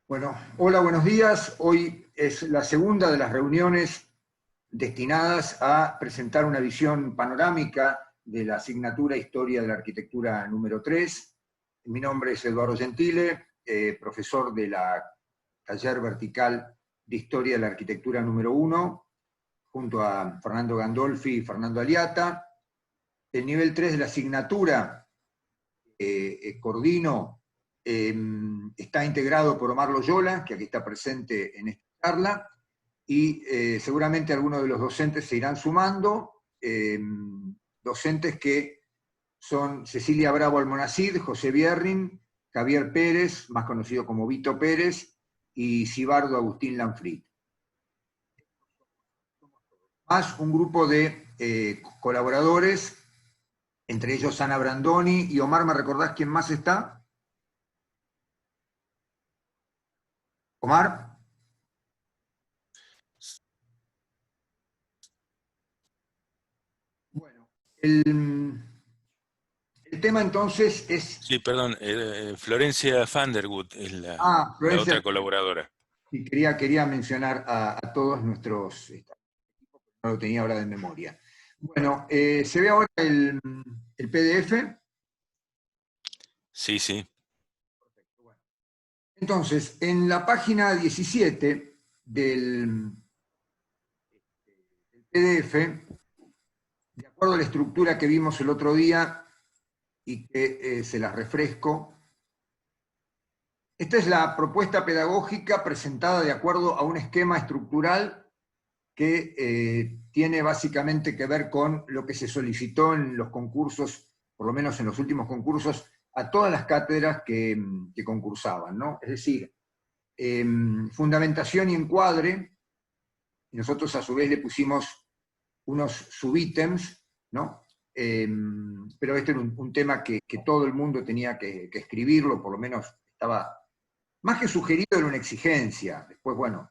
Bueno, hola, buenos días. Hoy es la segunda de las reuniones destinadas a presentar una visión panorámica de la asignatura Historia de la Arquitectura número 3. Mi nombre es Eduardo Gentile, profesor de la Taller Vertical de Historia de la Arquitectura número 1, junto a Fernando Gandolfi y Fernando Aliata. El nivel 3 de la asignatura coordino está integrado por Omar Loyola, que aquí está presente en esta charla, y seguramente algunos de los docentes se irán sumando, docentes que son Cecilia Bravo Almonacid, José Bierrin, Javier Pérez, más conocido como Vito Pérez, y Sibardo Agustín Lanfrit. Más un grupo de colaboradores, entre ellos Ana Brandoni y Omar, ¿me recordás quién más está? Omar. Bueno, el tema entonces es... Sí, perdón, Florencia Vanderwood es la Florencia, otra colaboradora. y quería mencionar a todos nuestros equipos, no lo tenía ahora de memoria. Bueno, ¿se ve ahora el PDF? Sí, sí. Bueno. Entonces, en la página 17 del PDF, de acuerdo a la estructura que vimos el otro día y que se las refresco, esta es la propuesta pedagógica presentada de acuerdo a un esquema estructural que tiene básicamente que ver con lo que se solicitó en los concursos, por lo menos en los últimos concursos, a todas las cátedras que concursaban, ¿no? Es decir, fundamentación y encuadre, y nosotros a su vez le pusimos unos subítems, ¿no? Pero este era un tema que todo el mundo tenía que escribirlo, por lo menos estaba, más que sugerido, era una exigencia. Después, bueno,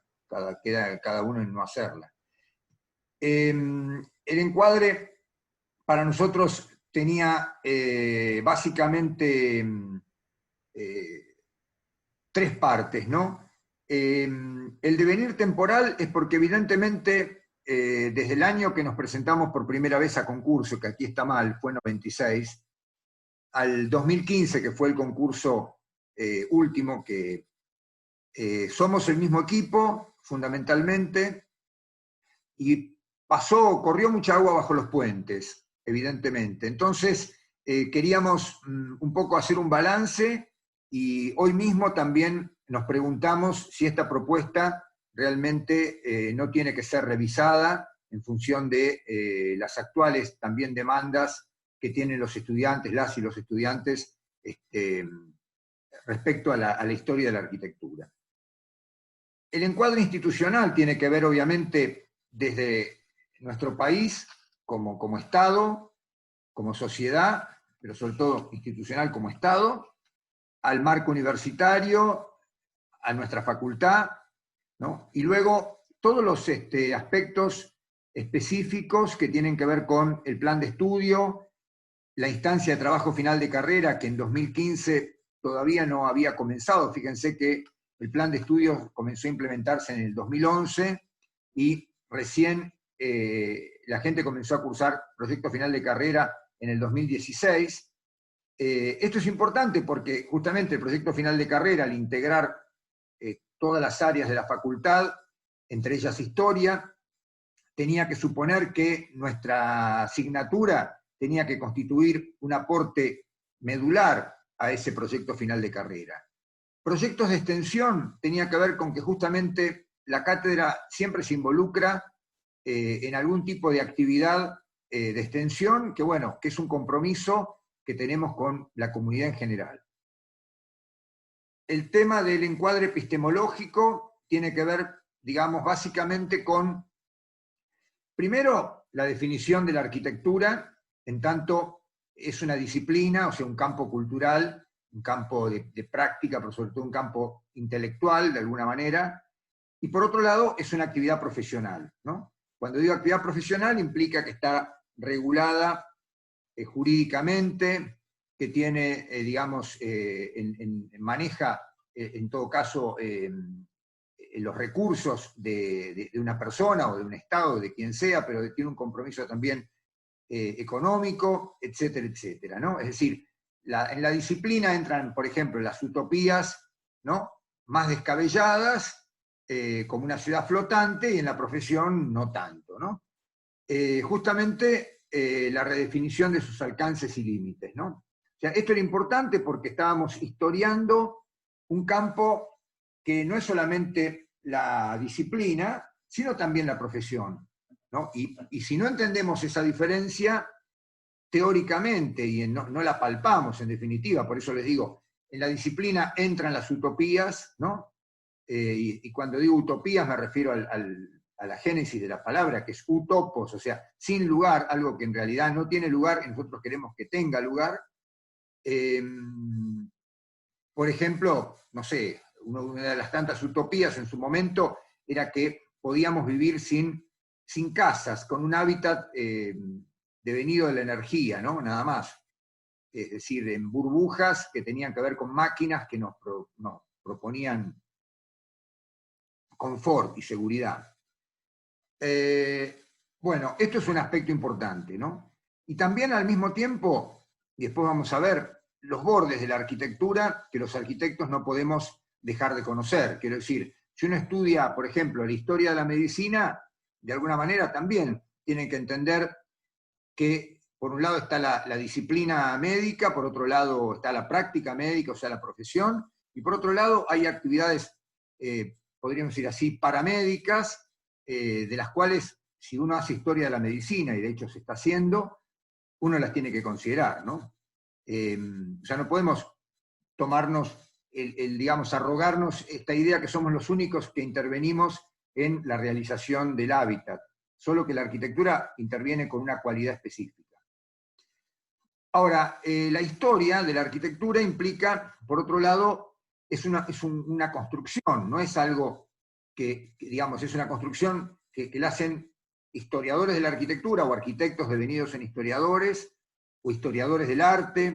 queda cada uno en no hacerla. El encuadre para nosotros tenía básicamente tres partes, ¿no? El devenir temporal es porque evidentemente desde el año que nos presentamos por primera vez a concurso, que aquí está mal, fue 96, al 2015, que fue el concurso último, que somos el mismo equipo, fundamentalmente, y corrió mucha agua bajo los puentes, evidentemente. Entonces, queríamos un poco hacer un balance, y hoy mismo también nos preguntamos si esta propuesta realmente no tiene que ser revisada en función de las actuales también demandas que tienen los estudiantes, las y los estudiantes, respecto a la historia de la arquitectura. El encuadre institucional tiene que ver, obviamente, desde nuestro país como Estado, como sociedad, pero sobre todo institucional como Estado, al marco universitario, a nuestra facultad, ¿no? Y luego todos los aspectos específicos que tienen que ver con el plan de estudio, la instancia de trabajo final de carrera, que en 2015 todavía no había comenzado. Fíjense que el plan de estudios comenzó a implementarse en el 2011 y recién la gente comenzó a cursar proyecto final de carrera en el 2016. Esto es importante porque justamente el proyecto final de carrera, al integrar todas las áreas de la facultad, entre ellas historia, tenía que suponer que nuestra asignatura tenía que constituir un aporte medular a ese proyecto final de carrera. Proyectos de extensión tenía que ver con que justamente la cátedra siempre se involucra en algún tipo de actividad de extensión, que bueno, que es un compromiso que tenemos con la comunidad en general. El tema del encuadre epistemológico tiene que ver, digamos, básicamente con, primero, la definición de la arquitectura, en tanto es una disciplina, o sea, un campo cultural, un campo de práctica, pero sobre todo un campo intelectual, de alguna manera, y por otro lado, es una actividad profesional, ¿no? Cuando digo actividad profesional, implica que está regulada jurídicamente, que tiene, digamos, maneja en todo caso, los recursos de una persona o de un Estado, de quien sea, pero tiene un compromiso también económico, etcétera, etcétera, ¿no? Es decir, en la disciplina entran, por ejemplo, las utopías, ¿no?, más descabelladas, como una ciudad flotante, y en la profesión no tanto, ¿no? Justamente la redefinición de sus alcances y límites, ¿no? O sea, esto era importante porque estábamos historiando un campo que no es solamente la disciplina, sino también la profesión, ¿no? Y si no entendemos esa diferencia teóricamente y no la palpamos en definitiva, por eso les digo, en la disciplina entran las utopías, ¿no? Y cuando digo utopías me refiero a la génesis de la palabra, que es utopos, o sea, sin lugar, algo que en realidad no tiene lugar y nosotros queremos que tenga lugar. Por ejemplo, no sé, una de las tantas utopías en su momento era que podíamos vivir sin casas, con un hábitat devenido de la energía, ¿no? Nada más. Es decir, en burbujas que tenían que ver con máquinas que nos proponían confort y seguridad. Bueno, esto es un aspecto importante, ¿no? Y también al mismo tiempo, y después vamos a ver, los bordes de la arquitectura que los arquitectos no podemos dejar de conocer. Quiero decir, si uno estudia, por ejemplo, la historia de la medicina, de alguna manera también tienen que entender que por un lado está la disciplina médica, por otro lado está la práctica médica, o sea, la profesión, y por otro lado hay actividades, podríamos decir así, paramédicas, de las cuales, si uno hace historia de la medicina, y de hecho se está haciendo, uno las tiene que considerar, ¿no? O sea, no podemos tomarnos, digamos, arrogarnos esta idea que somos los únicos que intervenimos en la realización del hábitat, solo que la arquitectura interviene con una cualidad específica. Ahora, la historia de la arquitectura implica, por otro lado, es una construcción, no es algo que, digamos, es una construcción que la hacen historiadores de la arquitectura o arquitectos devenidos en historiadores o historiadores del arte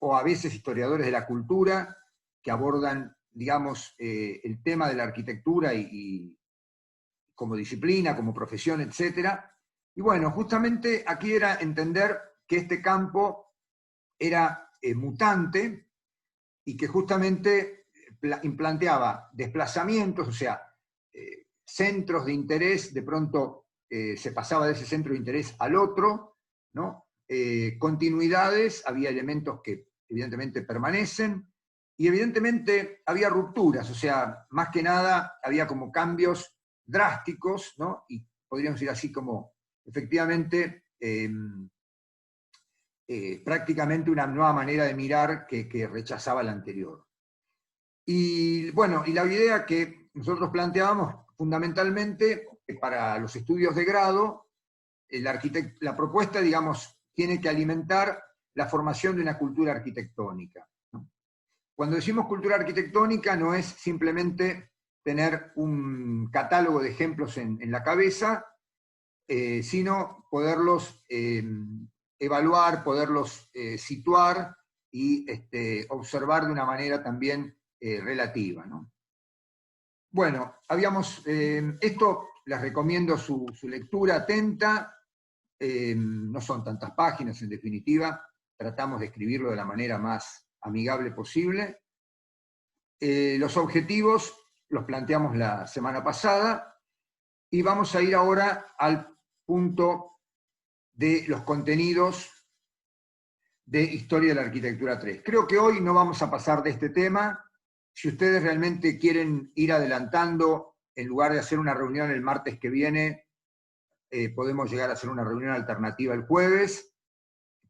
o a veces historiadores de la cultura que abordan, digamos, el tema de la arquitectura y como disciplina, como profesión, etc. Y bueno, justamente aquí era entender que este campo era mutante y que justamente planteaba desplazamientos, o sea, centros de interés, de pronto se pasaba de ese centro de interés al otro, ¿no? Continuidades, había elementos que evidentemente permanecen, y evidentemente había rupturas, o sea, más que nada había como cambios drásticos, ¿no? Y podríamos decir así como, efectivamente, prácticamente una nueva manera de mirar que rechazaba la anterior. Y bueno, y la idea que nosotros planteábamos fundamentalmente para los estudios de grado, la propuesta, digamos, tiene que alimentar la formación de una cultura arquitectónica, ¿no? Cuando decimos cultura arquitectónica no es simplemente tener un catálogo de ejemplos en la cabeza, sino poderlos evaluar, poderlos situar y observar de una manera también relativa, ¿no? Bueno, esto les recomiendo su lectura atenta, no son tantas páginas en definitiva, tratamos de escribirlo de la manera más amigable posible. Los objetivos los planteamos la semana pasada y vamos a ir ahora al punto de los contenidos de Historia de la Arquitectura 3. Creo que hoy no vamos a pasar de este tema. Si ustedes realmente quieren ir adelantando, en lugar de hacer una reunión el martes que viene, podemos llegar a hacer una reunión alternativa el jueves.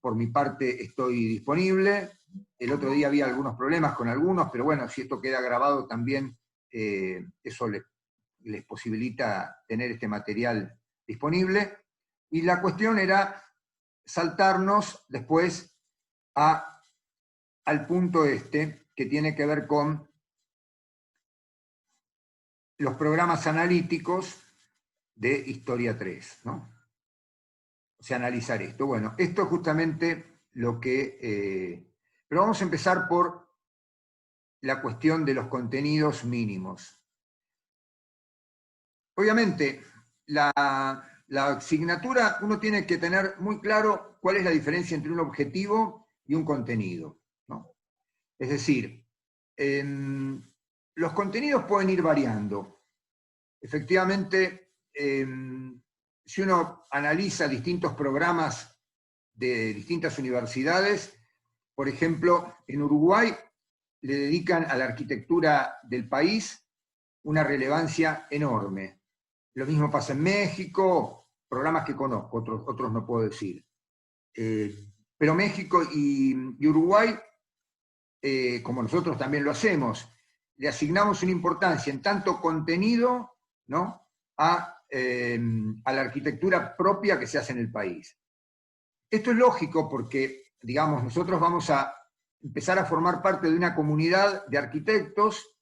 Por mi parte estoy disponible. El otro día había algunos problemas con algunos, pero bueno, si esto queda grabado también, eso les posibilita tener este material disponible. Y la cuestión era saltarnos después al punto que tiene que ver con los programas analíticos de Historia 3, ¿no? O sea, analizar esto. Bueno, esto es justamente lo que... pero vamos a empezar por la cuestión de los contenidos mínimos. Obviamente, la asignatura, uno tiene que tener muy claro cuál es la diferencia entre un objetivo y un contenido, ¿no? Es decir, los contenidos pueden ir variando. Efectivamente, si uno analiza distintos programas de distintas universidades, por ejemplo, en Uruguay le dedican a la arquitectura del país una relevancia enorme. Lo mismo pasa en México, programas que conozco, otros no puedo decir. Pero México y Uruguay, como nosotros también lo hacemos, le asignamos una importancia en tanto contenido, ¿no?, a la arquitectura propia que se hace en el país. Esto es lógico porque, digamos, nosotros vamos a empezar a formar parte de una comunidad de arquitectos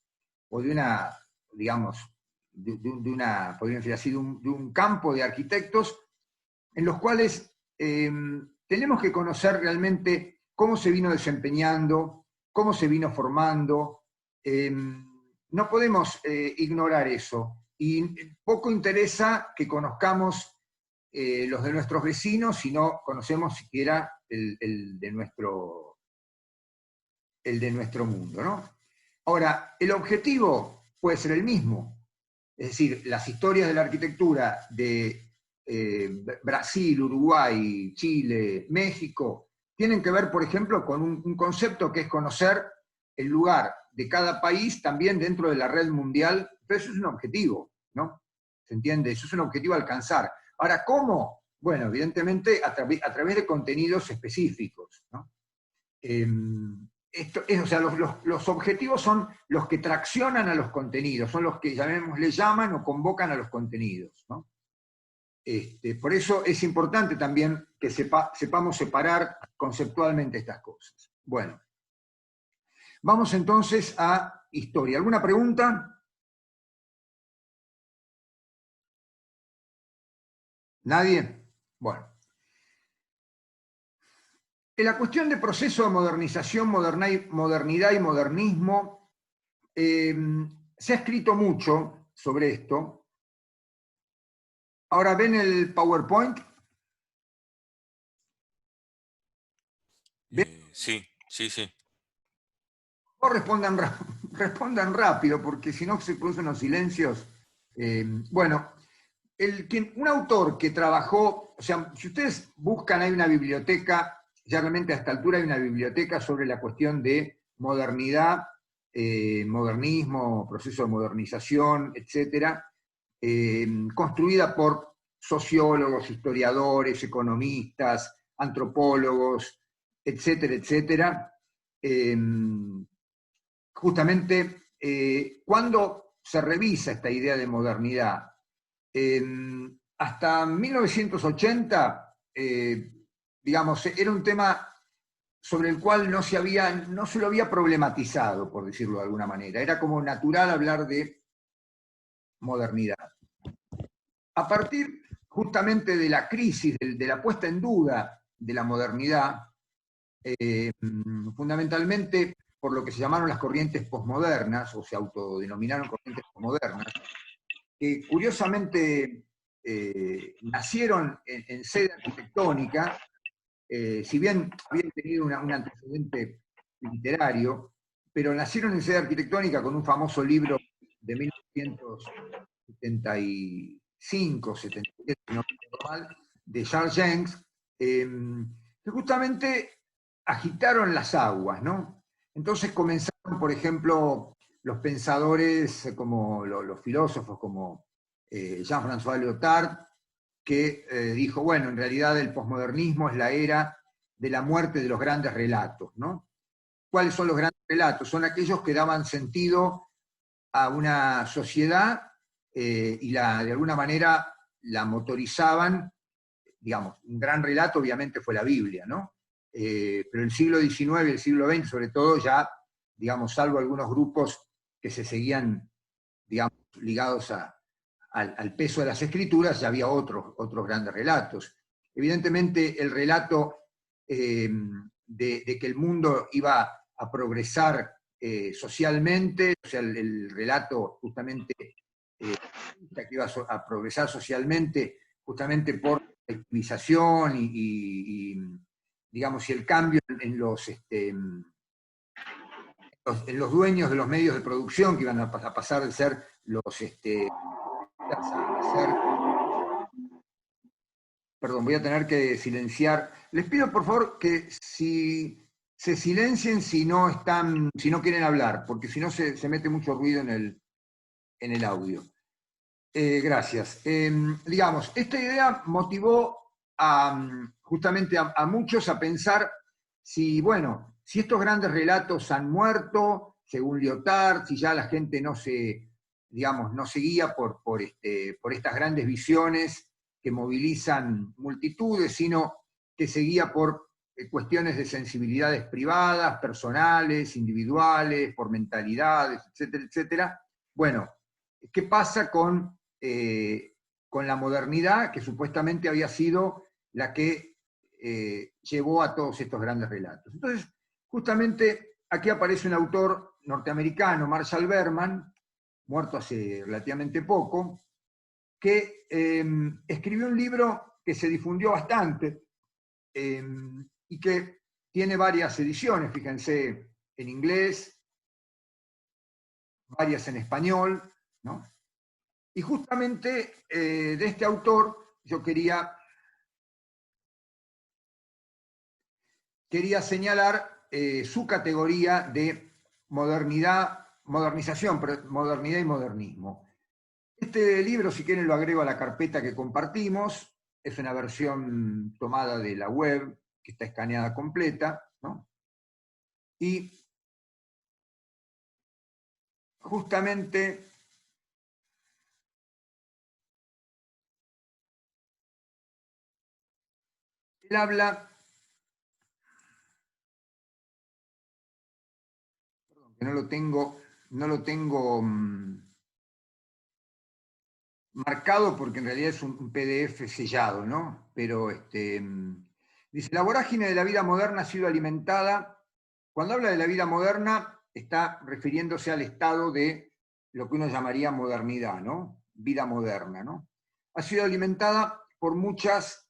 o de una, digamos, podríamos decir así, de un campo de arquitectos en los cuales tenemos que conocer realmente cómo se vino desempeñando, cómo se vino formando. No podemos ignorar eso. Y poco interesa que conozcamos los de nuestros vecinos si no conocemos siquiera el de nuestro mundo, ¿no? Ahora, el objetivo puede ser el mismo. Es decir, las historias de la arquitectura de Brasil, Uruguay, Chile, México, tienen que ver, por ejemplo, con un concepto que es conocer el lugar de cada país también dentro de la red mundial, pero eso es un objetivo, ¿no? ¿Se entiende? Eso es un objetivo a alcanzar. Ahora, ¿cómo? Bueno, evidentemente a través de contenidos específicos, ¿no? O sea, los objetivos son los que traccionan a los contenidos, son los que le llaman o convocan a los contenidos, ¿no? Por eso es importante también que sepamos separar conceptualmente estas cosas. Bueno, vamos entonces a historia. ¿Alguna pregunta? ¿Nadie? Bueno. En la cuestión de proceso de modernización, modernidad y modernismo, se ha escrito mucho sobre esto. Ahora, ¿ven el PowerPoint? Sí, sí, sí. O respondan rápido, porque si no se producen unos silencios. Bueno, un autor que trabajó, o sea, si ustedes buscan, hay una biblioteca, ya realmente a esta altura hay una biblioteca sobre la cuestión de modernidad, modernismo, proceso de modernización, etcétera, construida por sociólogos, historiadores, economistas, antropólogos, etcétera, etcétera. Justamente, cuando se revisa esta idea de modernidad, hasta 1980, digamos, era un tema sobre el cual no se lo había problematizado, por decirlo de alguna manera. Era como natural hablar de modernidad. A partir justamente de la crisis, de la puesta en duda de la modernidad, fundamentalmente por lo que se llamaron las corrientes posmodernas, o se autodenominaron corrientes posmodernas, que curiosamente nacieron en sede arquitectónica, si bien habían tenido un antecedente literario, pero nacieron en sede arquitectónica con un famoso libro de 1975, 77, si no recuerdo mal, de Charles Jencks, que justamente agitaron las aguas, ¿no? Entonces comenzaron, por ejemplo, los pensadores, como los filósofos como Jean-François Lyotard, que dijo, bueno, en realidad el posmodernismo es la era de la muerte de los grandes relatos, ¿no? ¿Cuáles son los grandes relatos? Son aquellos que daban sentido a una sociedad y de alguna manera la motorizaban. Digamos, un gran relato obviamente fue la Biblia, ¿no? Pero el siglo XIX y el siglo XX, sobre todo, ya, digamos, salvo algunos grupos que se seguían, digamos, ligados al peso de las escrituras, ya había otros grandes relatos. Evidentemente, el relato de que el mundo iba a progresar socialmente, o sea, el relato justamente que iba a progresar socialmente, justamente por la victimización digamos, y el cambio en los dueños de los medios de producción, que iban a pasar de ser los a ser. Perdón, voy a tener que silenciar. Les pido por favor que si se silencien si no quieren hablar, porque si no se mete mucho ruido en el audio. Gracias. Digamos, esta idea motivó justamente a muchos a pensar si estos grandes relatos han muerto, según Lyotard, si ya la gente no se guía por estas grandes visiones que movilizan multitudes, sino que se guía por cuestiones de sensibilidades privadas, personales, individuales, por mentalidades, etcétera, etcétera. Bueno, ¿qué pasa con la modernidad, que supuestamente había sido la que llevó a todos estos grandes relatos? Entonces, justamente aquí aparece un autor norteamericano, Marshall Berman, muerto hace relativamente poco, que escribió un libro que se difundió bastante y que tiene varias ediciones, fíjense, en inglés, varias en español, ¿no? Y justamente de este autor yo quería señalar su categoría de modernización, modernidad y modernismo. Este libro, si quieren, lo agrego a la carpeta que compartimos. Es una versión tomada de la web, que está escaneada completa, ¿no? Y justamente él habla, perdón, que no lo tengo marcado porque en realidad es un PDF sellado, ¿no? Pero dice, la vorágine de la vida moderna ha sido alimentada. Cuando habla de la vida moderna, está refiriéndose al estado de lo que uno llamaría modernidad, ¿no? Vida moderna, ¿no? Ha sido alimentada por muchas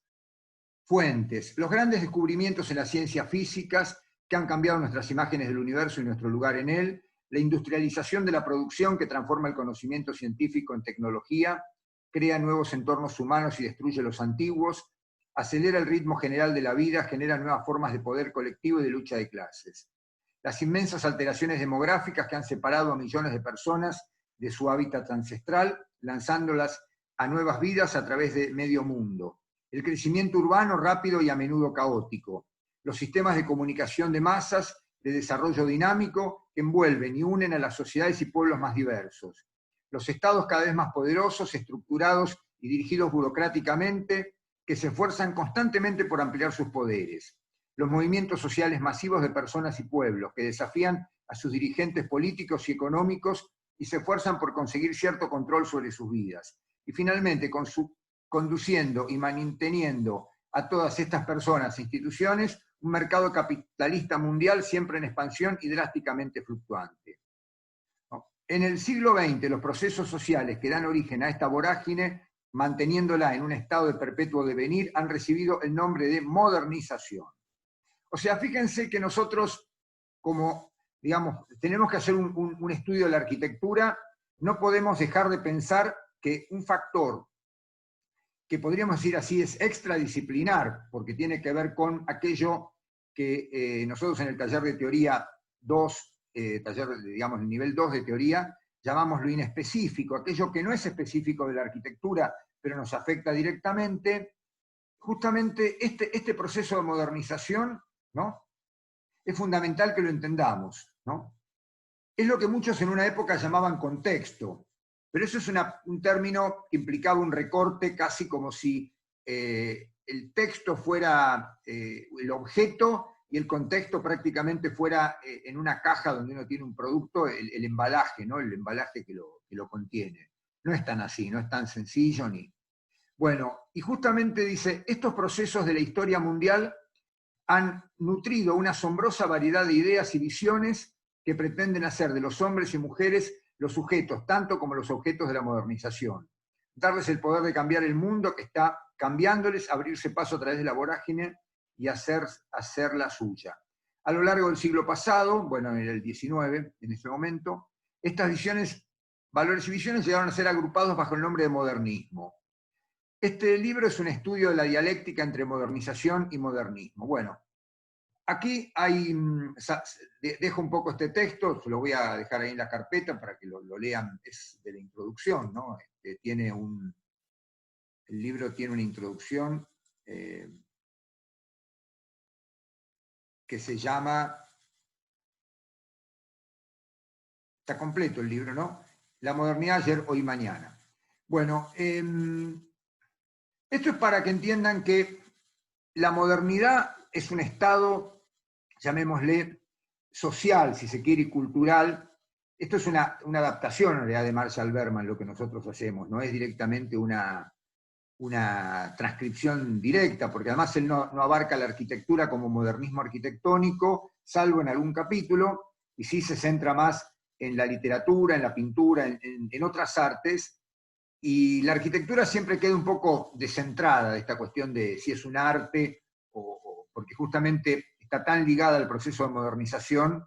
fuentes. Los grandes descubrimientos en las ciencias físicas que han cambiado nuestras imágenes del universo y nuestro lugar en él, la industrialización de la producción que transforma el conocimiento científico en tecnología, crea nuevos entornos humanos y destruye los antiguos, acelera el ritmo general de la vida, genera nuevas formas de poder colectivo y de lucha de clases. Las inmensas alteraciones demográficas que han separado a millones de personas de su hábitat ancestral, lanzándolas a nuevas vidas a través de medio mundo. El crecimiento urbano rápido y a menudo caótico. Los sistemas de comunicación de masas, de desarrollo dinámico, que envuelven y unen a las sociedades y pueblos más diversos. Los estados cada vez más poderosos, estructurados y dirigidos burocráticamente, que se esfuerzan constantemente por ampliar sus poderes. Los movimientos sociales masivos de personas y pueblos, que desafían a sus dirigentes políticos y económicos y se esfuerzan por conseguir cierto control sobre sus vidas. Y finalmente, conduciendo y manteniendo a todas estas personas e instituciones un mercado capitalista mundial siempre en expansión y drásticamente fluctuante. En el siglo XX, los procesos sociales que dan origen a esta vorágine, manteniéndola en un estado de perpetuo devenir, han recibido el nombre de modernización. O sea, fíjense que nosotros, como, digamos, tenemos que hacer un estudio de la arquitectura, no podemos dejar de pensar que un factor que podríamos decir así es extradisciplinar, porque tiene que ver con aquello que nosotros en el taller de teoría 2, digamos, el nivel 2 de teoría, llamamos lo inespecífico, aquello que no es específico de la arquitectura, pero nos afecta directamente. Justamente este proceso de modernización, ¿no?, es fundamental que lo entendamos, ¿no? Es lo que muchos en una época llamaban contexto, pero eso es un término que implicaba un recorte casi como si el texto fuera el objeto y el contexto prácticamente fuera en una caja donde uno tiene un producto, el embalaje, ¿no? El embalaje que lo contiene. No es tan así, no es tan sencillo ni... Bueno, y justamente dice, estos procesos de la historia mundial han nutrido una asombrosa variedad de ideas y visiones que pretenden hacer de los hombres y mujeres los sujetos, tanto como los objetos de la modernización. Darles el poder de cambiar el mundo que está cambiándoles, abrirse paso a través de la vorágine y hacerla suya. A lo largo del siglo pasado, bueno, en el XIX, en ese momento, estas visiones, valores y visiones llegaron a ser agrupados bajo el nombre de modernismo. Este libro es un estudio de la dialéctica entre modernización y modernismo. Bueno, aquí dejo un poco este texto, se lo voy a dejar ahí en la carpeta para que lo lean, es de la introducción, ¿no? El libro tiene una introducción que se llama, está completo el libro, ¿no? La modernidad ayer, hoy, mañana. Bueno, esto es para que entiendan que la modernidad es un estado, llamémosle, social, si se quiere, y cultural. Esto es una adaptación en realidad de Marshall Berman, lo que nosotros hacemos, no es directamente una transcripción directa, porque además él no abarca la arquitectura como modernismo arquitectónico, salvo en algún capítulo, y sí se centra más en la literatura, en la pintura, en otras artes, y la arquitectura siempre queda un poco descentrada de esta cuestión de si es un arte, porque justamente está tan ligada al proceso de modernización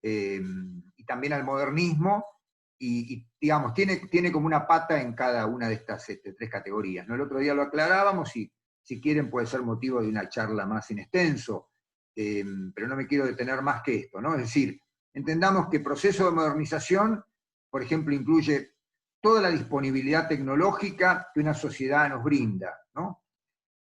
y también al modernismo, y digamos, tiene como una pata en cada una de estas tres categorías, ¿no? El otro día lo aclarábamos y si quieren puede ser motivo de una charla más en extenso, pero no me quiero detener más que esto, ¿no? Es decir, entendamos que el proceso de modernización, por ejemplo, incluye toda la disponibilidad tecnológica que una sociedad nos brinda, ¿no?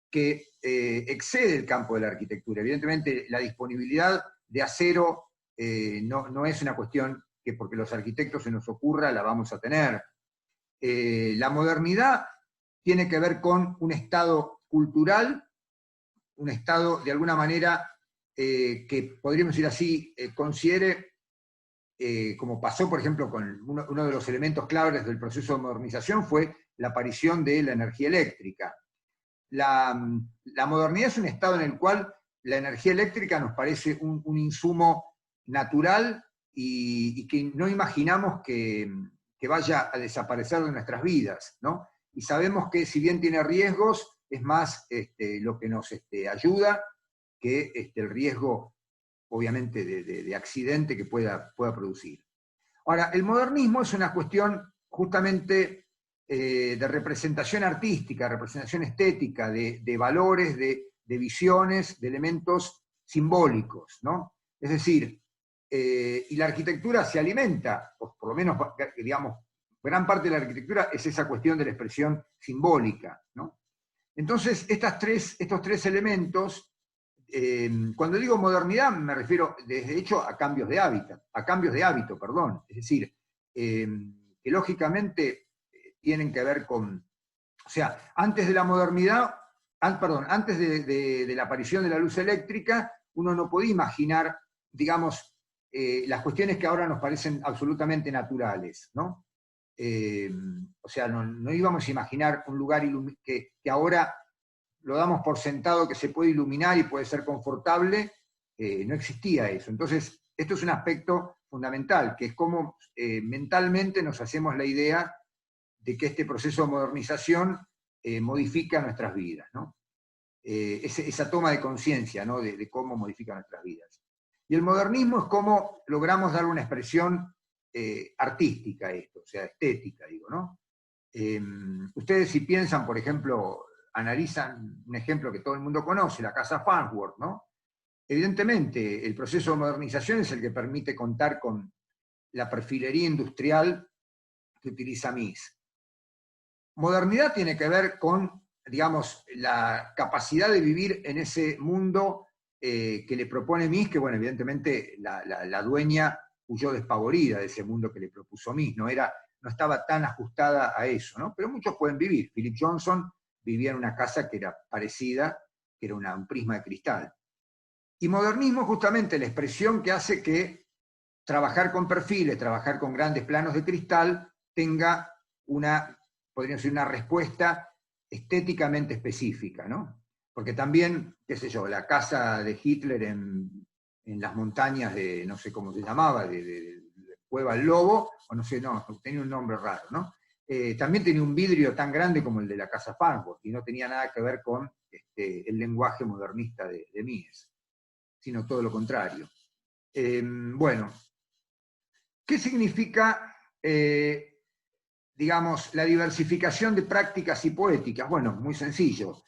Que excede el campo de la arquitectura. Evidentemente, la disponibilidad de acero no es una cuestión que porque los arquitectos se nos ocurra la vamos a tener. La modernidad tiene que ver con un estado cultural, un estado de alguna manera que podríamos decir así, considere, como pasó por ejemplo con uno de los elementos claves del proceso de modernización fue la aparición de la energía eléctrica. La modernidad es un estado en el cual la energía eléctrica nos parece un insumo natural y que no imaginamos que vaya a desaparecer de nuestras vidas, ¿no? Y sabemos que si bien tiene riesgos, es más lo que nos ayuda que el riesgo, obviamente, de accidente que pueda producir. Ahora, el modernismo es una cuestión justamente de representación artística, representación estética, de valores, de visiones, de elementos simbólicos, ¿no? Es decir, y la arquitectura se alimenta, por lo menos, digamos, gran parte de la arquitectura es esa cuestión de la expresión simbólica, ¿no? Entonces, estos tres elementos, cuando digo modernidad me refiero, de hecho, a cambios de hábito, perdón. Es decir, que lógicamente tienen que ver con, o sea, antes de la modernidad, antes de la aparición de la luz eléctrica, uno no podía imaginar, digamos, las cuestiones que ahora nos parecen absolutamente naturales, ¿no? O sea, no íbamos a imaginar un lugar que ahora lo damos por sentado que se puede iluminar y puede ser confortable, no existía eso. Entonces, esto es un aspecto fundamental, que es cómo mentalmente nos hacemos la idea de que este proceso de modernización modifica nuestras vidas, ¿no? Esa toma de conciencia, ¿no? de cómo modifica nuestras vidas. Y el modernismo es cómo logramos dar una expresión artística a esto, o sea, estética, digo, ¿no? Ustedes si piensan, por ejemplo, analizan un ejemplo que todo el mundo conoce, la casa Farnsworth, ¿no? Evidentemente, el proceso de modernización es el que permite contar con la perfilería industrial que utiliza Mies. Modernidad tiene que ver con, digamos, la capacidad de vivir en ese mundo que le propone Mies, que, bueno, evidentemente la dueña huyó despavorida de ese mundo que le propuso Mies, no estaba tan ajustada a eso, ¿no? Pero muchos pueden vivir. Philip Johnson vivía en una casa que era parecida, que era un prisma de cristal. Y modernismo es justamente la expresión que hace que trabajar con perfiles, trabajar con grandes planos de cristal, tenga podríamos decir, una respuesta estéticamente específica, ¿no? Porque también, qué sé yo, la casa de Hitler en en las montañas de, no sé cómo se llamaba, de Cueva del Lobo, o no sé, no, tenía un nombre raro, ¿no? También tenía un vidrio tan grande como el de la Casa Farnsworth, y no tenía nada que ver con el lenguaje modernista de Mies, sino todo lo contrario. Bueno, ¿qué significa, digamos, la diversificación de prácticas y poéticas? Bueno, muy sencillo.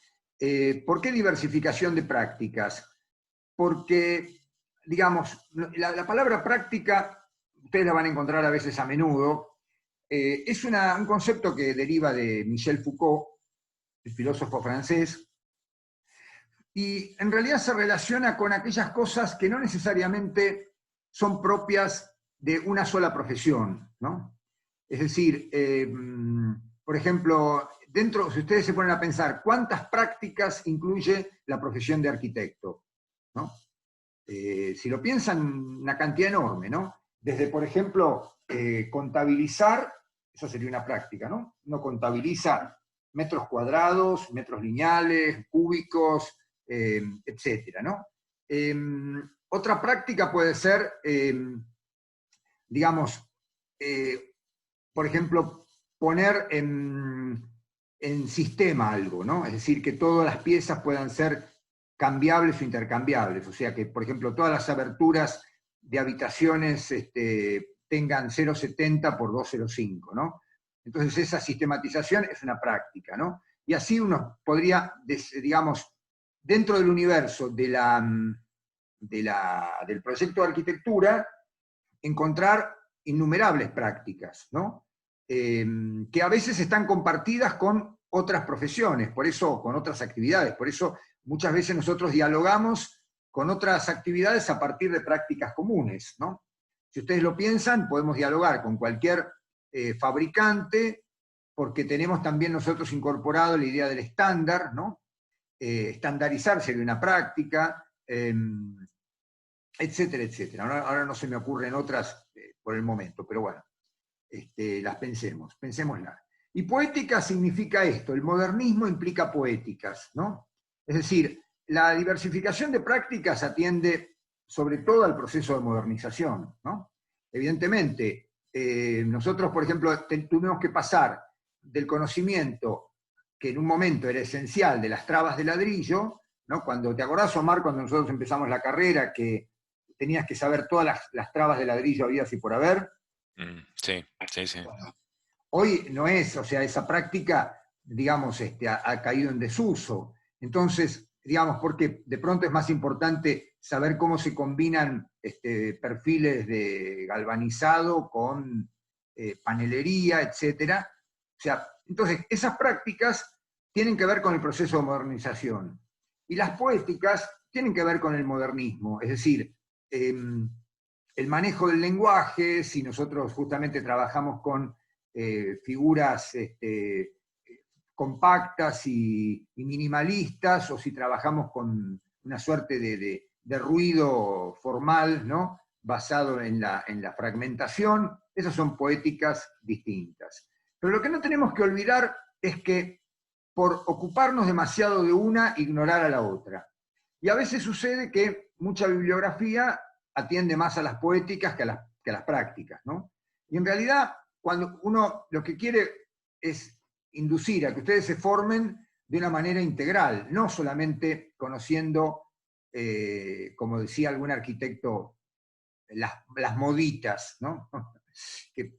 ¿Por qué diversificación de prácticas? Porque, digamos, la palabra práctica, ustedes la van a encontrar a veces a menudo, es un concepto que deriva de Michel Foucault, el filósofo francés, y en realidad se relaciona con aquellas cosas que no necesariamente son propias de una sola profesión, ¿no? Es decir, por ejemplo, dentro, si ustedes se ponen a pensar, ¿cuántas prácticas incluye la profesión de arquitecto? ¿No? Si lo piensan, una cantidad enorme, ¿no? Desde, por ejemplo, contabilizar, eso sería una práctica, ¿no? Uno contabiliza metros cuadrados, metros lineales, cúbicos, etcétera, ¿no? Otra práctica puede ser, digamos, por ejemplo, poner en sistema algo, ¿no? Es decir, que todas las piezas puedan ser cambiables o intercambiables. O sea, que, por ejemplo, todas las aberturas de habitaciones tengan 0,70 por 2,05, ¿no? Entonces, esa sistematización es una práctica, ¿no? Y así uno podría, digamos, dentro del universo del proyecto de arquitectura, encontrar innumerables prácticas, ¿no? Que a veces están compartidas con otras profesiones, por eso, con otras actividades, por eso muchas veces nosotros dialogamos con otras actividades a partir de prácticas comunes, ¿no? Si ustedes lo piensan, podemos dialogar con cualquier fabricante, porque tenemos también nosotros incorporado la idea del estándar, ¿no? Estandarizar sería una práctica, etcétera, etcétera. Ahora no se me ocurren otras por el momento, pero bueno, las pensémoslas. Y poética significa esto, el modernismo implica poéticas, ¿no? Es decir, la diversificación de prácticas atiende sobre todo al proceso de modernización, ¿no? Evidentemente, nosotros, por ejemplo, tuvimos que pasar del conocimiento que en un momento era esencial de las trabas de ladrillo, ¿no? Cuando, ¿te acordás, Omar, cuando nosotros empezamos la carrera, que tenías que saber todas las trabas de ladrillo habidas y por haber? Sí, sí, sí. Bueno, hoy no es, o sea, esa práctica, digamos, ha caído en desuso. Entonces, digamos, porque de pronto es más importante saber cómo se combinan perfiles de galvanizado con panelería, etcétera. O sea, entonces, esas prácticas tienen que ver con el proceso de modernización. Y las poéticas tienen que ver con el modernismo, es decir, el manejo del lenguaje, si nosotros justamente trabajamos con figuras compactas y minimalistas, o si trabajamos con una suerte de ruido formal, ¿no? Basado en la fragmentación, esas son poéticas distintas. Pero lo que no tenemos que olvidar es que por ocuparnos demasiado de una, ignorar a la otra. Y a veces sucede que mucha bibliografía atiende más a las poéticas que a las prácticas, ¿no? Y en realidad, cuando uno lo que quiere es inducir a que ustedes se formen de una manera integral, no solamente conociendo, como decía algún arquitecto, las moditas, ¿no? Que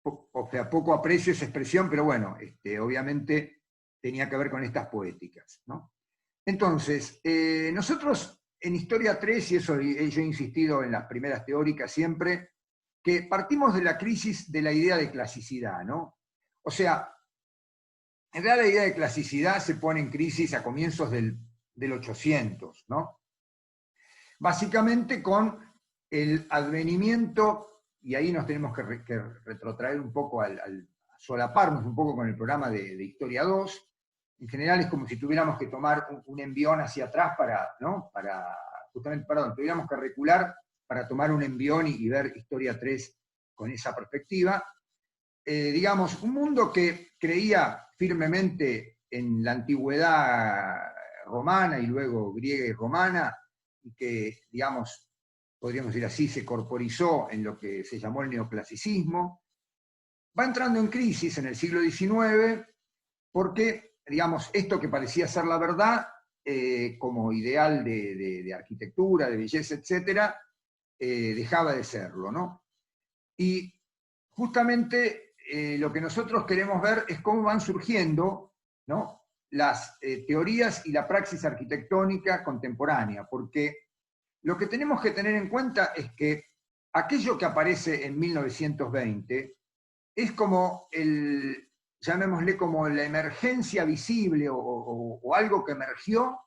o sea, poco aprecio esa expresión, pero bueno, obviamente tenía que ver con estas poéticas, ¿no? Entonces, nosotros en Historia 3, y eso yo he insistido en las primeras teóricas siempre, que partimos de la crisis de la idea de clasicidad, ¿no? O sea, en realidad la idea de clasicidad se pone en crisis a comienzos del 800, ¿no? Básicamente con el advenimiento, y ahí nos tenemos que retrotraer un poco solaparnos un poco con el programa de Historia 2. En general es como si tuviéramos que tomar un envión hacia atrás ¿no? Justamente, perdón, tuviéramos que recular para tomar un envión y ver Historia 3 con esa perspectiva. Digamos, un mundo que creía firmemente en la antigüedad romana y luego griega y romana, y que, digamos, podríamos decir así, se corporizó en lo que se llamó el neoclasicismo. Va entrando en crisis en el siglo XIX porque, digamos, esto que parecía ser la verdad, como ideal de arquitectura, de belleza, etcétera, dejaba de serlo, ¿no? Y justamente lo que nosotros queremos ver es cómo van surgiendo, ¿no?, las teorías y la praxis arquitectónica contemporánea, porque lo que tenemos que tener en cuenta es que aquello que aparece en 1920 es como llamémosle como la emergencia visible o algo que emergió,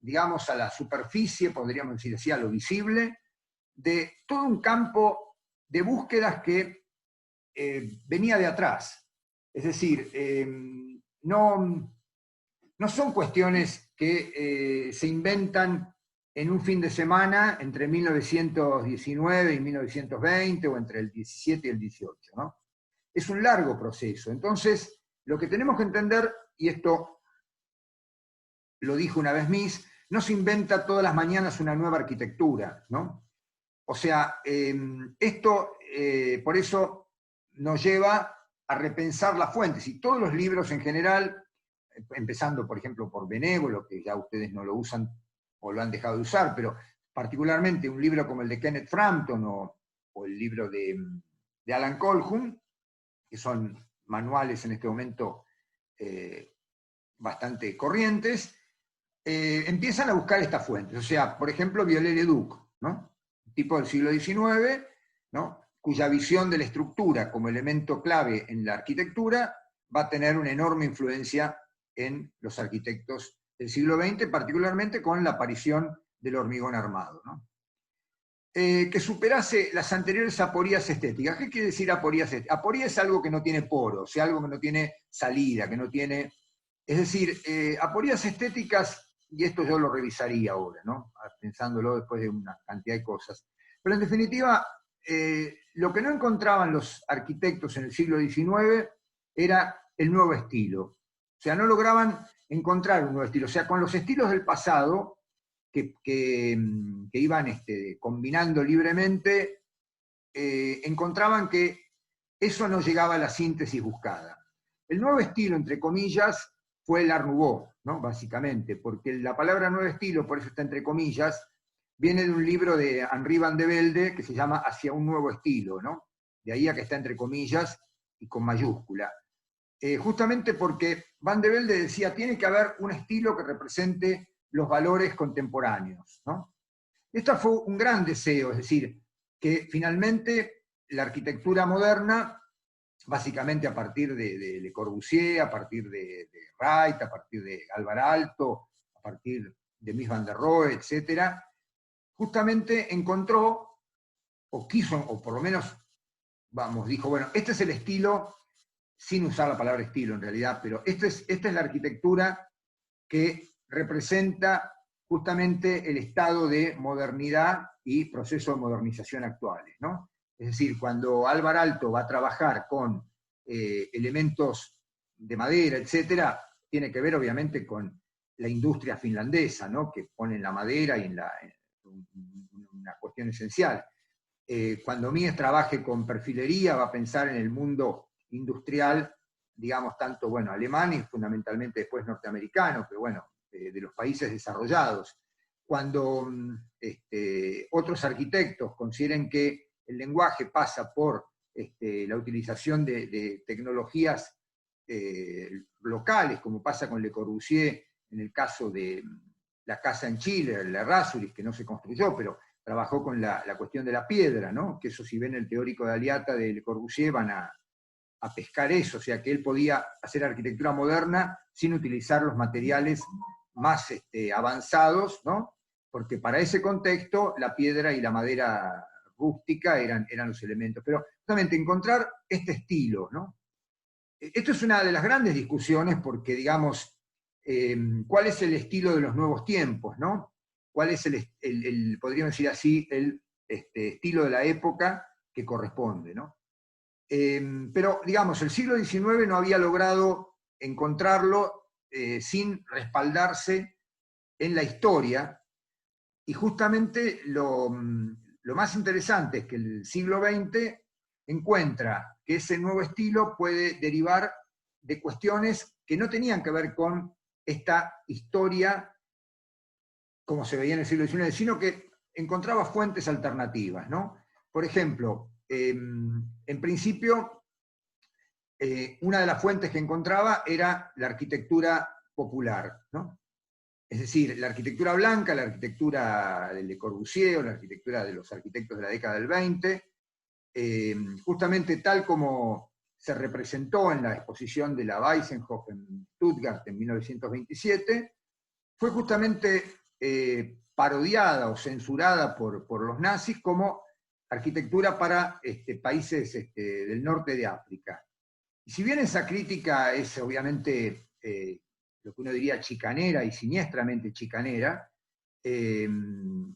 digamos, a la superficie, podríamos decir así, a lo visible, de todo un campo de búsquedas que venía de atrás. Es decir, no son cuestiones que se inventan en un fin de semana entre 1919 y 1920 o entre el 17 y el 18, ¿no? Es un largo proceso. Entonces, lo que tenemos que entender, y esto lo dijo una vez Mies, no se inventa todas las mañanas una nueva arquitectura, ¿no? O sea, esto por eso nos lleva a repensar las fuentes, y todos los libros en general, empezando por ejemplo por Benévolo, que ya ustedes no lo usan o lo han dejado de usar, pero particularmente un libro como el de Kenneth Frampton o el libro de Alan Colquhoun, que son manuales en este momento bastante corrientes, empiezan a buscar estas fuentes. O sea, por ejemplo, Viollet-le-Duc, ¿no?, tipo del siglo XIX, ¿no?, cuya visión de la estructura como elemento clave en la arquitectura va a tener una enorme influencia en los arquitectos del siglo XX, particularmente con la aparición del hormigón armado, ¿no? Que superase las anteriores aporías estéticas. ¿Qué quiere decir aporías estéticas? Aporía es algo que no tiene poros, o sea, algo que no tiene salida, que no tiene... Es decir, aporías estéticas, y esto yo lo revisaría ahora, ¿no?, pensándolo después de una cantidad de cosas. Pero en definitiva, lo que no encontraban los arquitectos en el siglo XIX era el nuevo estilo. O sea, no lograban encontrar un nuevo estilo. O sea, con los estilos del pasado, que iban combinando libremente, encontraban que eso no llegaba a la síntesis buscada. El nuevo estilo, entre comillas, fue el Art Nouveau, ¿no?, básicamente, porque la palabra nuevo estilo, por eso está entre comillas, viene de un libro de Henri Van de Velde que se llama Hacia un nuevo estilo, ¿no? De ahí a que está entre comillas y con mayúscula. Justamente porque Van de Velde decía, tiene que haber un estilo que represente los valores contemporáneos, ¿no? Este fue un gran deseo, es decir, que finalmente la arquitectura moderna, básicamente a partir de Le Corbusier, a partir de Wright, a partir de Alvar Aalto, a partir de Mies van der Rohe, etc., justamente encontró, o quiso, o por lo menos, vamos, dijo, bueno, este es el estilo, sin usar la palabra estilo en realidad, pero esta es la arquitectura que representa justamente el estado de modernidad y proceso de modernización actuales, ¿no? Es decir, cuando Alvar Aalto va a trabajar con elementos de madera, etcétera, tiene que ver obviamente con la industria finlandesa, ¿no?, que pone en la madera y en una cuestión esencial. Cuando Mies trabaje con perfilería, va a pensar en el mundo industrial, digamos, tanto, bueno, alemán y fundamentalmente después norteamericano, pero bueno, de los países desarrollados. Cuando otros arquitectos consideren que el lenguaje pasa por la utilización de tecnologías locales, como pasa con Le Corbusier en el caso de la casa en Chile, la Errázuriz, que no se construyó, pero trabajó con la cuestión de la piedra, ¿no?, que eso, si ven el teórico de Aliata de Le Corbusier, van a pescar eso, o sea, que él podía hacer arquitectura moderna sin utilizar los materiales más avanzados, ¿no?, porque para ese contexto la piedra y la madera rústica eran los elementos. Pero justamente encontrar este estilo, ¿no? Esto es una de las grandes discusiones porque, digamos, ¿cuál es el estilo de los nuevos tiempos, ¿no? ¿Cuál es podríamos decir así, el estilo de la época que corresponde, ¿no? Pero, digamos, el siglo XIX no había logrado encontrarlo sin respaldarse en la historia, y justamente lo lo más interesante es que el siglo XX encuentra que ese nuevo estilo puede derivar de cuestiones que no tenían que ver con esta historia como se veía en el siglo XIX, sino que encontraba fuentes alternativas, ¿no? Por ejemplo, en principio, una de las fuentes que encontraba era la arquitectura popular, ¿no? Es decir, la arquitectura blanca, la arquitectura de Le Corbusier, o la arquitectura de los arquitectos de la década del 20, justamente tal como se representó en la exposición de la Weissenhof en Stuttgart en 1927, fue justamente parodiada o censurada por los nazis como arquitectura para países del norte de África. Y si bien esa crítica es obviamente lo que uno diría chicanera y siniestramente chicanera, en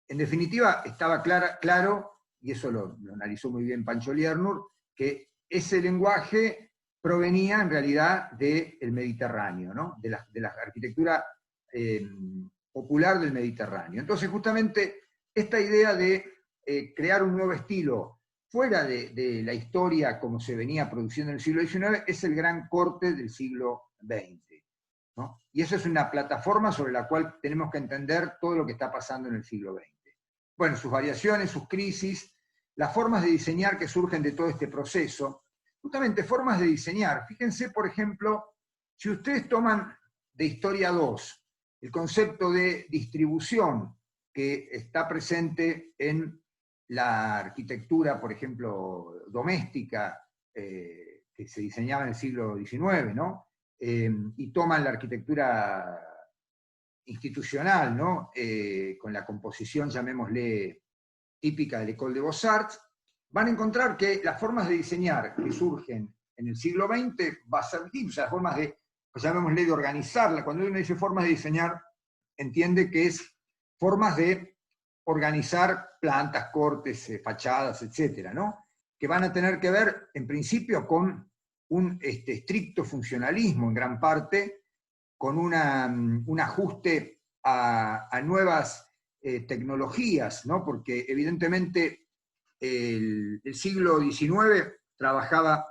definitiva estaba claro, y eso lo analizó muy bien Pancho Liernur, que ese lenguaje provenía en realidad del Mediterráneo, ¿no? de la arquitectura popular del Mediterráneo. Entonces justamente esta idea de crear un nuevo estilo fuera de la historia como se venía produciendo en el siglo XIX es el gran corte del siglo XX, ¿no? Y eso es una plataforma sobre la cual tenemos que entender todo lo que está pasando en el siglo XX. Bueno, sus variaciones, sus crisis, las formas de diseñar que surgen de todo este proceso, justamente formas de diseñar. Fíjense, por ejemplo, si ustedes toman de Historia 2 el concepto de distribución que está presente en la arquitectura, por ejemplo, doméstica, que se diseñaba en el siglo XIX, ¿no? Y toman la arquitectura institucional, ¿no? Con la composición, llamémosle, típica de l'École des Beaux-Arts, van a encontrar que las formas de diseñar que surgen en el siglo XX va a ser, o sea, formas de, pues llamémosle, de organizarla. Cuando uno dice formas de diseñar, entiende que es formas de organizar plantas, cortes, fachadas, etcétera, ¿no? Que van a tener que ver, en principio, con un estricto funcionalismo en gran parte, con un ajuste a nuevas tecnologías, ¿no? Porque evidentemente el siglo XIX trabajaba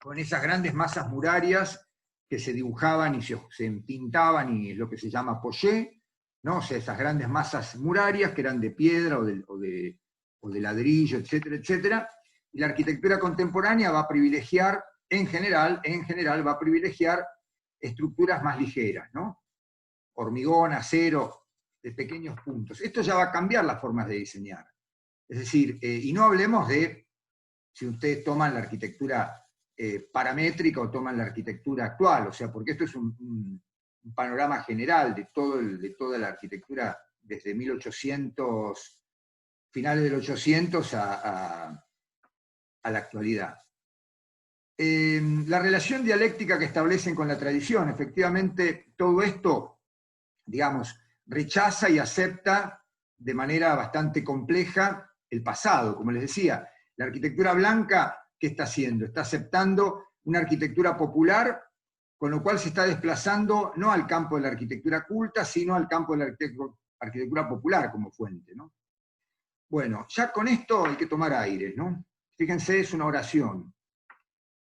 con esas grandes masas murarias que se dibujaban y se pintaban, y es lo que se llama poché, ¿no? O sea, esas grandes masas murarias que eran de piedra o de ladrillo, etcétera, etcétera. Y la arquitectura contemporánea va a privilegiar, en general va a privilegiar estructuras más ligeras, ¿no? Hormigón, acero, de pequeños puntos. Esto ya va a cambiar las formas de diseñar. Es decir, y no hablemos de, si ustedes toman la arquitectura paramétrica o toman la arquitectura actual, o sea, porque esto es un panorama general de toda la arquitectura desde 1800, finales del 800 a la actualidad. La relación dialéctica que establecen con la tradición, efectivamente, todo esto, digamos, rechaza y acepta de manera bastante compleja el pasado. Como les decía, la arquitectura blanca, ¿qué está haciendo? Está aceptando una arquitectura popular, con lo cual se está desplazando no al campo de la arquitectura culta, sino al campo de la arquitectura popular como fuente, ¿no? Bueno, ya con esto hay que tomar aire, ¿no? Fíjense, es una oración.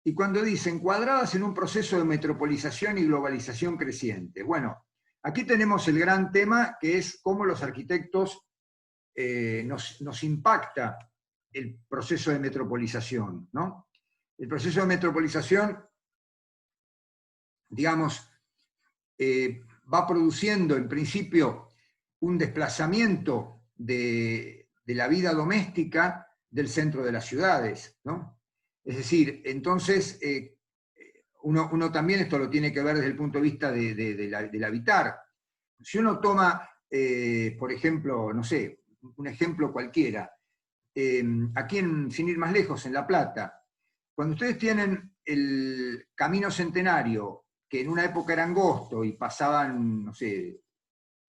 Y cuando dice, encuadradas en un proceso de metropolización y globalización creciente. Bueno, aquí tenemos el gran tema, que es cómo los arquitectos nos impacta el proceso de metropolización, ¿no? El proceso de metropolización, digamos, va produciendo en principio un desplazamiento de la vida doméstica del centro de las ciudades, ¿no? Es decir, entonces, uno también esto lo tiene que ver desde el punto de vista del habitar. Si uno toma, por ejemplo, no sé, un ejemplo cualquiera, aquí sin ir más lejos, en La Plata, cuando ustedes tienen el Camino Centenario, que en una época era angosto y pasaban, no sé,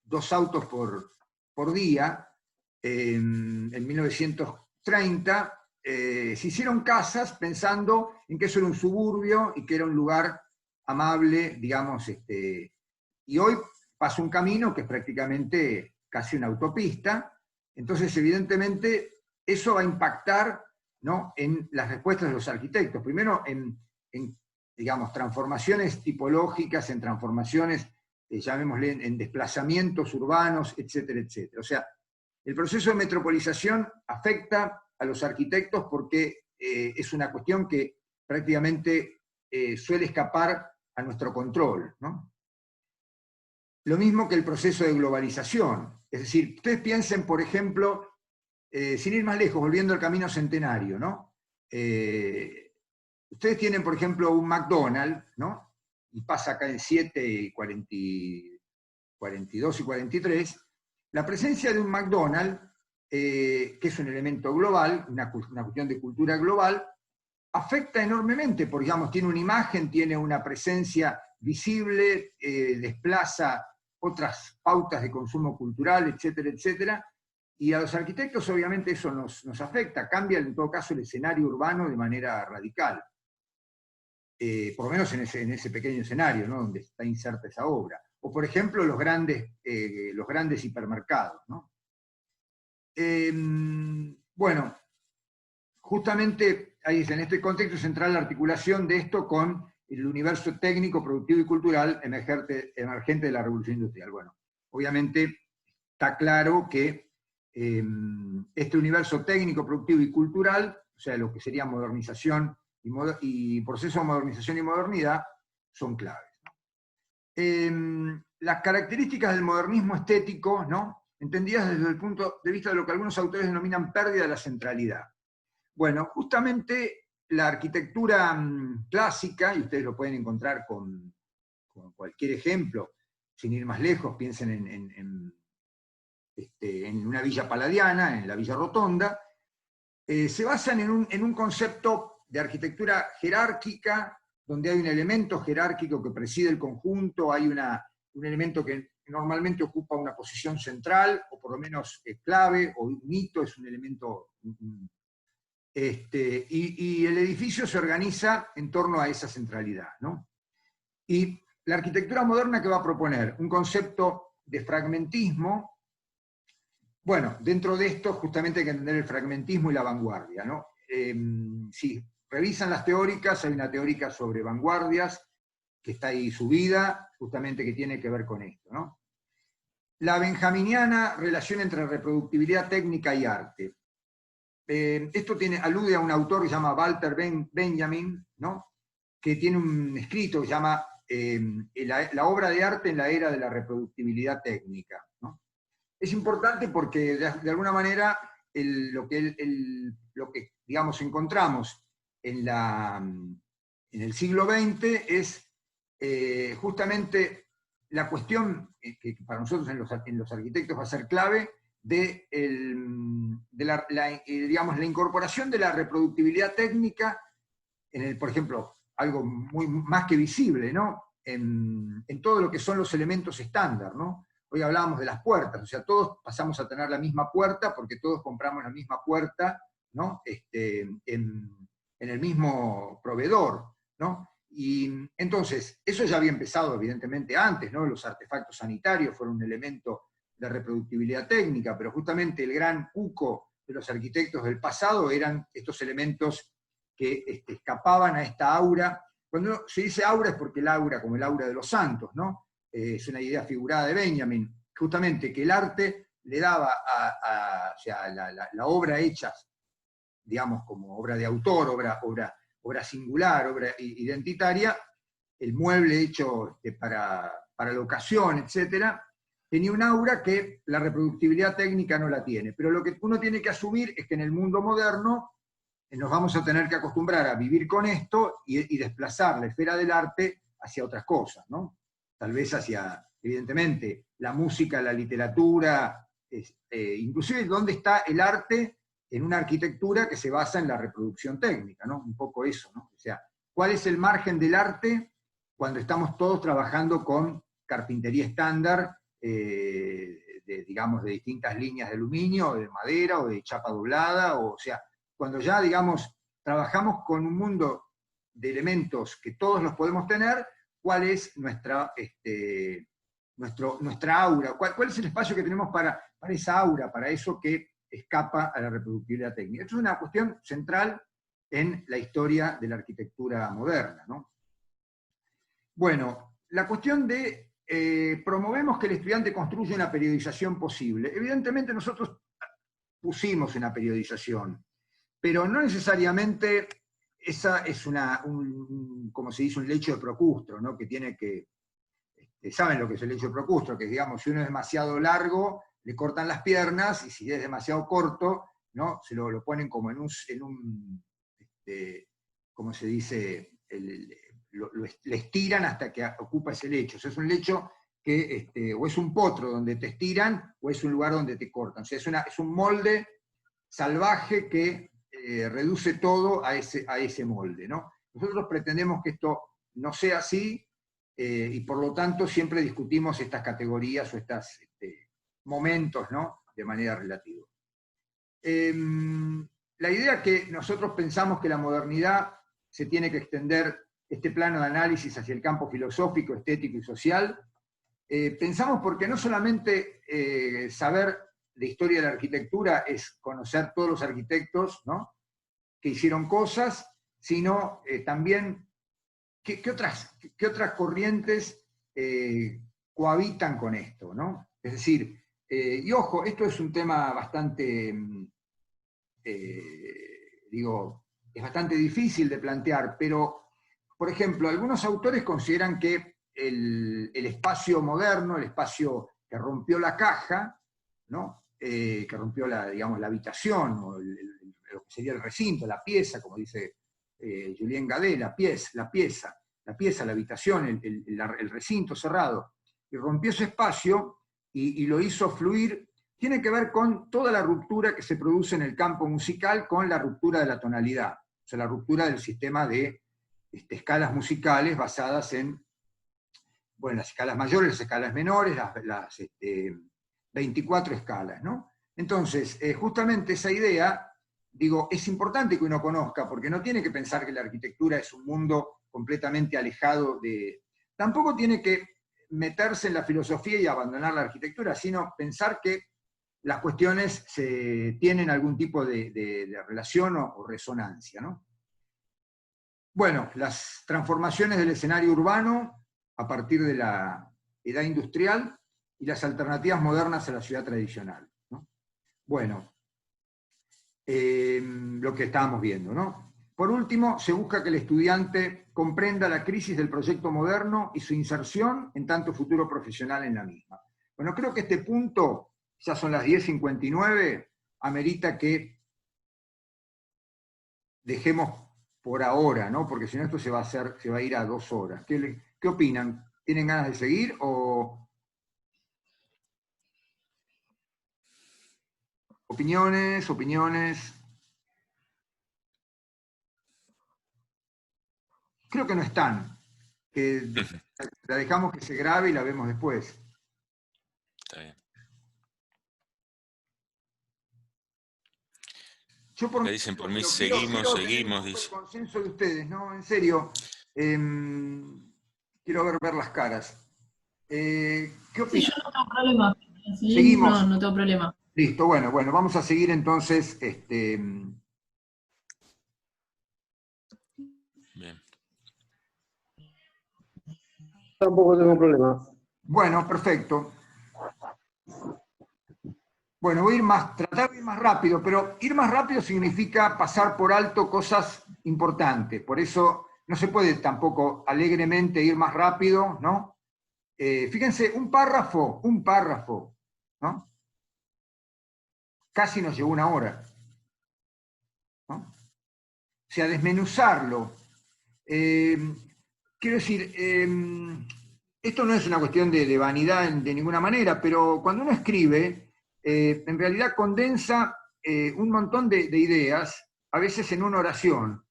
2 autos por día, en 1930, se hicieron casas pensando en que eso era un suburbio y que era un lugar amable, digamos, y hoy pasa un camino que es prácticamente casi una autopista, Entonces, evidentemente, eso va a impactar, ¿no?, en las respuestas de los arquitectos. Primero, digamos, transformaciones tipológicas, en transformaciones, llamémosle, en desplazamientos urbanos, etcétera, etcétera. O sea, el proceso de metropolización afecta a los arquitectos porque es una cuestión que prácticamente suele escapar a nuestro control, ¿no? Lo mismo que el proceso de globalización. Es decir, ustedes piensen, por ejemplo, sin ir más lejos, volviendo al camino centenario, ¿no? Ustedes tienen, por ejemplo, un McDonald's, ¿no? Y pasa acá en 7, 42 y 43, la presencia de un McDonald's, que es un elemento global, una cuestión de cultura global, afecta enormemente, porque, digamos, tiene una imagen, tiene una presencia visible, desplaza otras pautas de consumo cultural, etcétera, etcétera, y a los arquitectos obviamente eso nos afecta, cambia en todo caso el escenario urbano de manera radical, por lo menos en ese pequeño escenario, ¿no?, donde está inserta esa obra. O por ejemplo los grandes hipermercados, ¿no? Bueno, justamente ahí es, en este contexto central, la articulación de esto con el universo técnico, productivo y cultural emergente de la Revolución Industrial. Bueno, obviamente está claro que este universo técnico, productivo y cultural, o sea, lo que sería modernización y proceso de modernización y modernidad, son claves, ¿no? Las características del modernismo estético, ¿no?, entendidas desde el punto de vista de lo que algunos autores denominan pérdida de la centralidad. Bueno, justamente la arquitectura clásica, y ustedes lo pueden encontrar con cualquier ejemplo, sin ir más lejos, piensen en una villa paladiana, en la Villa Rotonda, se basan en un concepto de arquitectura jerárquica, donde hay un elemento jerárquico que preside el conjunto, hay un elemento que normalmente ocupa una posición central, o por lo menos clave, o un hito, es un elemento... y el edificio se organiza en torno a esa centralidad, ¿no? Y la arquitectura moderna, ¿qué va a proponer? Un concepto de fragmentismo. Bueno, dentro de esto justamente hay que entender el fragmentismo y la vanguardia, ¿no? Si revisan las teóricas, hay una teórica sobre vanguardias, que está ahí subida, justamente que tiene que ver con esto, ¿no? La benjaminiana relación entre reproductibilidad técnica y arte. Esto alude a un autor que se llama Walter Benjamin, ¿no?, que tiene un escrito que se llama la obra de arte en la era de la reproductibilidad técnica, ¿no? Es importante porque de alguna manera lo que digamos encontramos en el siglo XX es justamente la cuestión que para nosotros en los arquitectos va a ser clave, digamos, la incorporación de la reproductibilidad técnica, por ejemplo, algo más que visible, ¿no?, en todo lo que son los elementos estándar, ¿no? Hoy hablábamos de las puertas, o sea, todos pasamos a tener la misma puerta porque todos compramos la misma puerta, ¿no?, en el mismo proveedor, ¿no? Y entonces, eso ya había empezado evidentemente antes, ¿no? Los artefactos sanitarios fueron un elemento de reproductibilidad técnica, pero justamente el gran cuco de los arquitectos del pasado eran estos elementos que escapaban a esta aura. Cuando se dice aura es porque el aura, como el aura de los santos, ¿no? Es una idea figurada de Benjamin, justamente que el arte le daba o sea, la obra hecha, digamos, como obra de autor, obra singular, obra identitaria, el mueble hecho para la ocasión, etcétera, tenía un aura que la reproductibilidad técnica no la tiene. Pero lo que uno tiene que asumir es que en el mundo moderno nos vamos a tener que acostumbrar a vivir con esto y desplazar la esfera del arte hacia otras cosas, ¿no? Tal vez hacia, evidentemente, la música, la literatura, inclusive dónde está el arte en una arquitectura que se basa en la reproducción técnica, ¿no? Un poco eso, ¿no? O sea, ¿cuál es el margen del arte cuando estamos todos trabajando con carpintería estándar, digamos, de distintas líneas de aluminio, o de madera, o de chapa doblada, o sea, cuando ya, digamos, trabajamos con un mundo de elementos que todos los podemos tener, ¿cuál es nuestra nuestra aura, cuál es el espacio que tenemos para esa aura, para eso que escapa a la reproductibilidad técnica. Esto es una cuestión central en la historia de la arquitectura moderna, ¿no? Bueno, la cuestión de promovemos que el estudiante construya una periodización posible. Evidentemente nosotros pusimos una periodización, pero no necesariamente esa es como se dice, un lecho de Procustro, ¿no? Que tiene que, saben lo que es el lecho de Procustro, que digamos, si uno es demasiado largo, le cortan las piernas, y si es demasiado corto, ¿no? Se lo ponen como en un ¿cómo se dice? Le estiran hasta que ocupa ese lecho. O sea, es un lecho que, o es un potro donde te estiran, o es un lugar donde te cortan. O sea, es un molde salvaje que reduce todo a ese molde, ¿no? Nosotros pretendemos que esto no sea así, y por lo tanto siempre discutimos estas categorías o estos momentos, ¿no? De manera relativa. La idea que nosotros pensamos que la modernidad se tiene que extender este plano de análisis hacia el campo filosófico, estético y social, pensamos porque no solamente saber de historia de la arquitectura es conocer todos los arquitectos, ¿no? Que hicieron cosas, sino también qué otras corrientes cohabitan con esto, ¿no? Es decir, y ojo, esto es un tema bastante, es bastante difícil de plantear, pero, por ejemplo, algunos autores consideran que el espacio moderno, el espacio que rompió la caja, ¿no? Que rompió digamos, la habitación, o lo que sería el recinto, la pieza, como dice Julien Gadet, la pieza, la habitación, el recinto cerrado, y rompió ese espacio y lo hizo fluir, tiene que ver con toda la ruptura que se produce en el campo musical con la ruptura de la tonalidad, o sea, la ruptura del sistema de escalas musicales basadas en, bueno, las escalas mayores, las escalas menores, las 24 escalas, ¿no? Entonces, justamente esa idea, digo, es importante que uno conozca, porque no tiene que pensar que la arquitectura es un mundo completamente alejado de... Tampoco tiene que meterse en la filosofía y abandonar la arquitectura, sino pensar que las cuestiones tienen algún tipo de relación o resonancia, ¿no? Bueno, las transformaciones del escenario urbano a partir de la edad industrial y las alternativas modernas a la ciudad tradicional, ¿no? Bueno, lo que estábamos viendo, ¿no? Por último, se busca que el estudiante comprenda la crisis del proyecto moderno y su inserción en tanto futuro profesional en la misma. Bueno, creo que este punto, ya son las 10:59, amerita que dejemos por ahora, ¿no? Porque si no esto se va a ir a 2 horas. ¿Qué opinan? ¿Tienen ganas de seguir o...? Opiniones. Creo que no están. Que la dejamos que se grabe y la vemos después. Está bien. Yo por Le dicen por mí, quiero seguimos, tener un poco dice. el consenso de ustedes, ¿no? En serio. Quiero ver las caras. ¿Qué Sí, opinan? yo no tengo problema. Seguimos. No tengo problema. Listo, bueno, vamos a seguir entonces. Bien. Tampoco tengo problema. Bueno, perfecto. Bueno, tratar de ir más rápido, pero ir más rápido significa pasar por alto cosas importantes. Por eso no se puede tampoco alegremente ir más rápido, ¿no? Fíjense, un párrafo, ¿no? Casi nos llevó 1 hora, ¿no? O sea, desmenuzarlo. Quiero decir, esto no es una cuestión de vanidad de ninguna manera, pero cuando uno escribe, en realidad condensa un montón de ideas, a veces en una oración.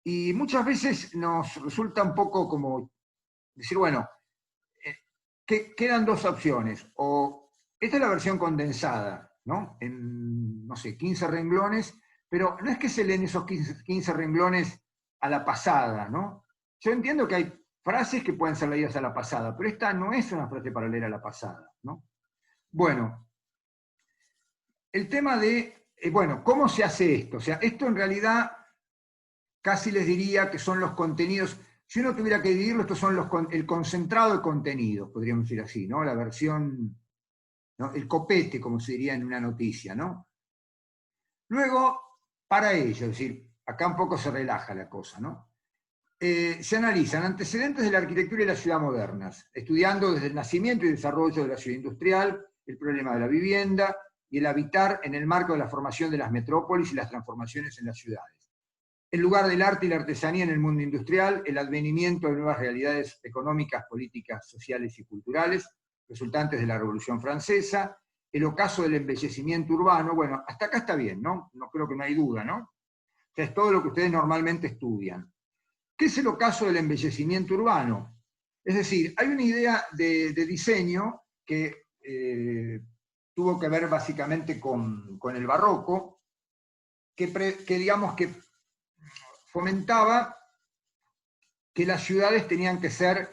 Y muchas veces nos resulta un poco como decir, bueno, quedan 2 opciones. O esta es la versión condensada, ¿no? En, no sé, 15 renglones, pero no es que se leen esos 15 renglones a la pasada, ¿no? Yo entiendo que hay frases que pueden ser leídas a la pasada, pero esta no es una frase para leer a la pasada, ¿no? Bueno, el tema de, bueno, ¿cómo se hace esto? O sea, esto en realidad casi les diría que son los contenidos, si uno tuviera que dividirlo, estos son el concentrado de contenidos, podríamos decir así, ¿no? La versión, ¿no? El copete, como se diría en una noticia, ¿no? Luego, para ello, es decir, acá un poco se relaja la cosa, ¿no? Se analizan antecedentes de la arquitectura y la ciudad modernas, estudiando desde el nacimiento y desarrollo de la ciudad industrial, el problema de la vivienda y el habitar en el marco de la formación de las metrópolis y las transformaciones en las ciudades. El lugar del arte y la artesanía en el mundo industrial, el advenimiento de nuevas realidades económicas, políticas, sociales y culturales, resultantes de la Revolución Francesa, el ocaso del embellecimiento urbano. Bueno, hasta acá está bien, ¿no? No creo que no hay duda, ¿no? O sea, es todo lo que ustedes normalmente estudian. ¿Qué es el ocaso del embellecimiento urbano? Es decir, hay una idea de diseño que tuvo que ver básicamente con el barroco, que digamos que fomentaba que las ciudades tenían que ser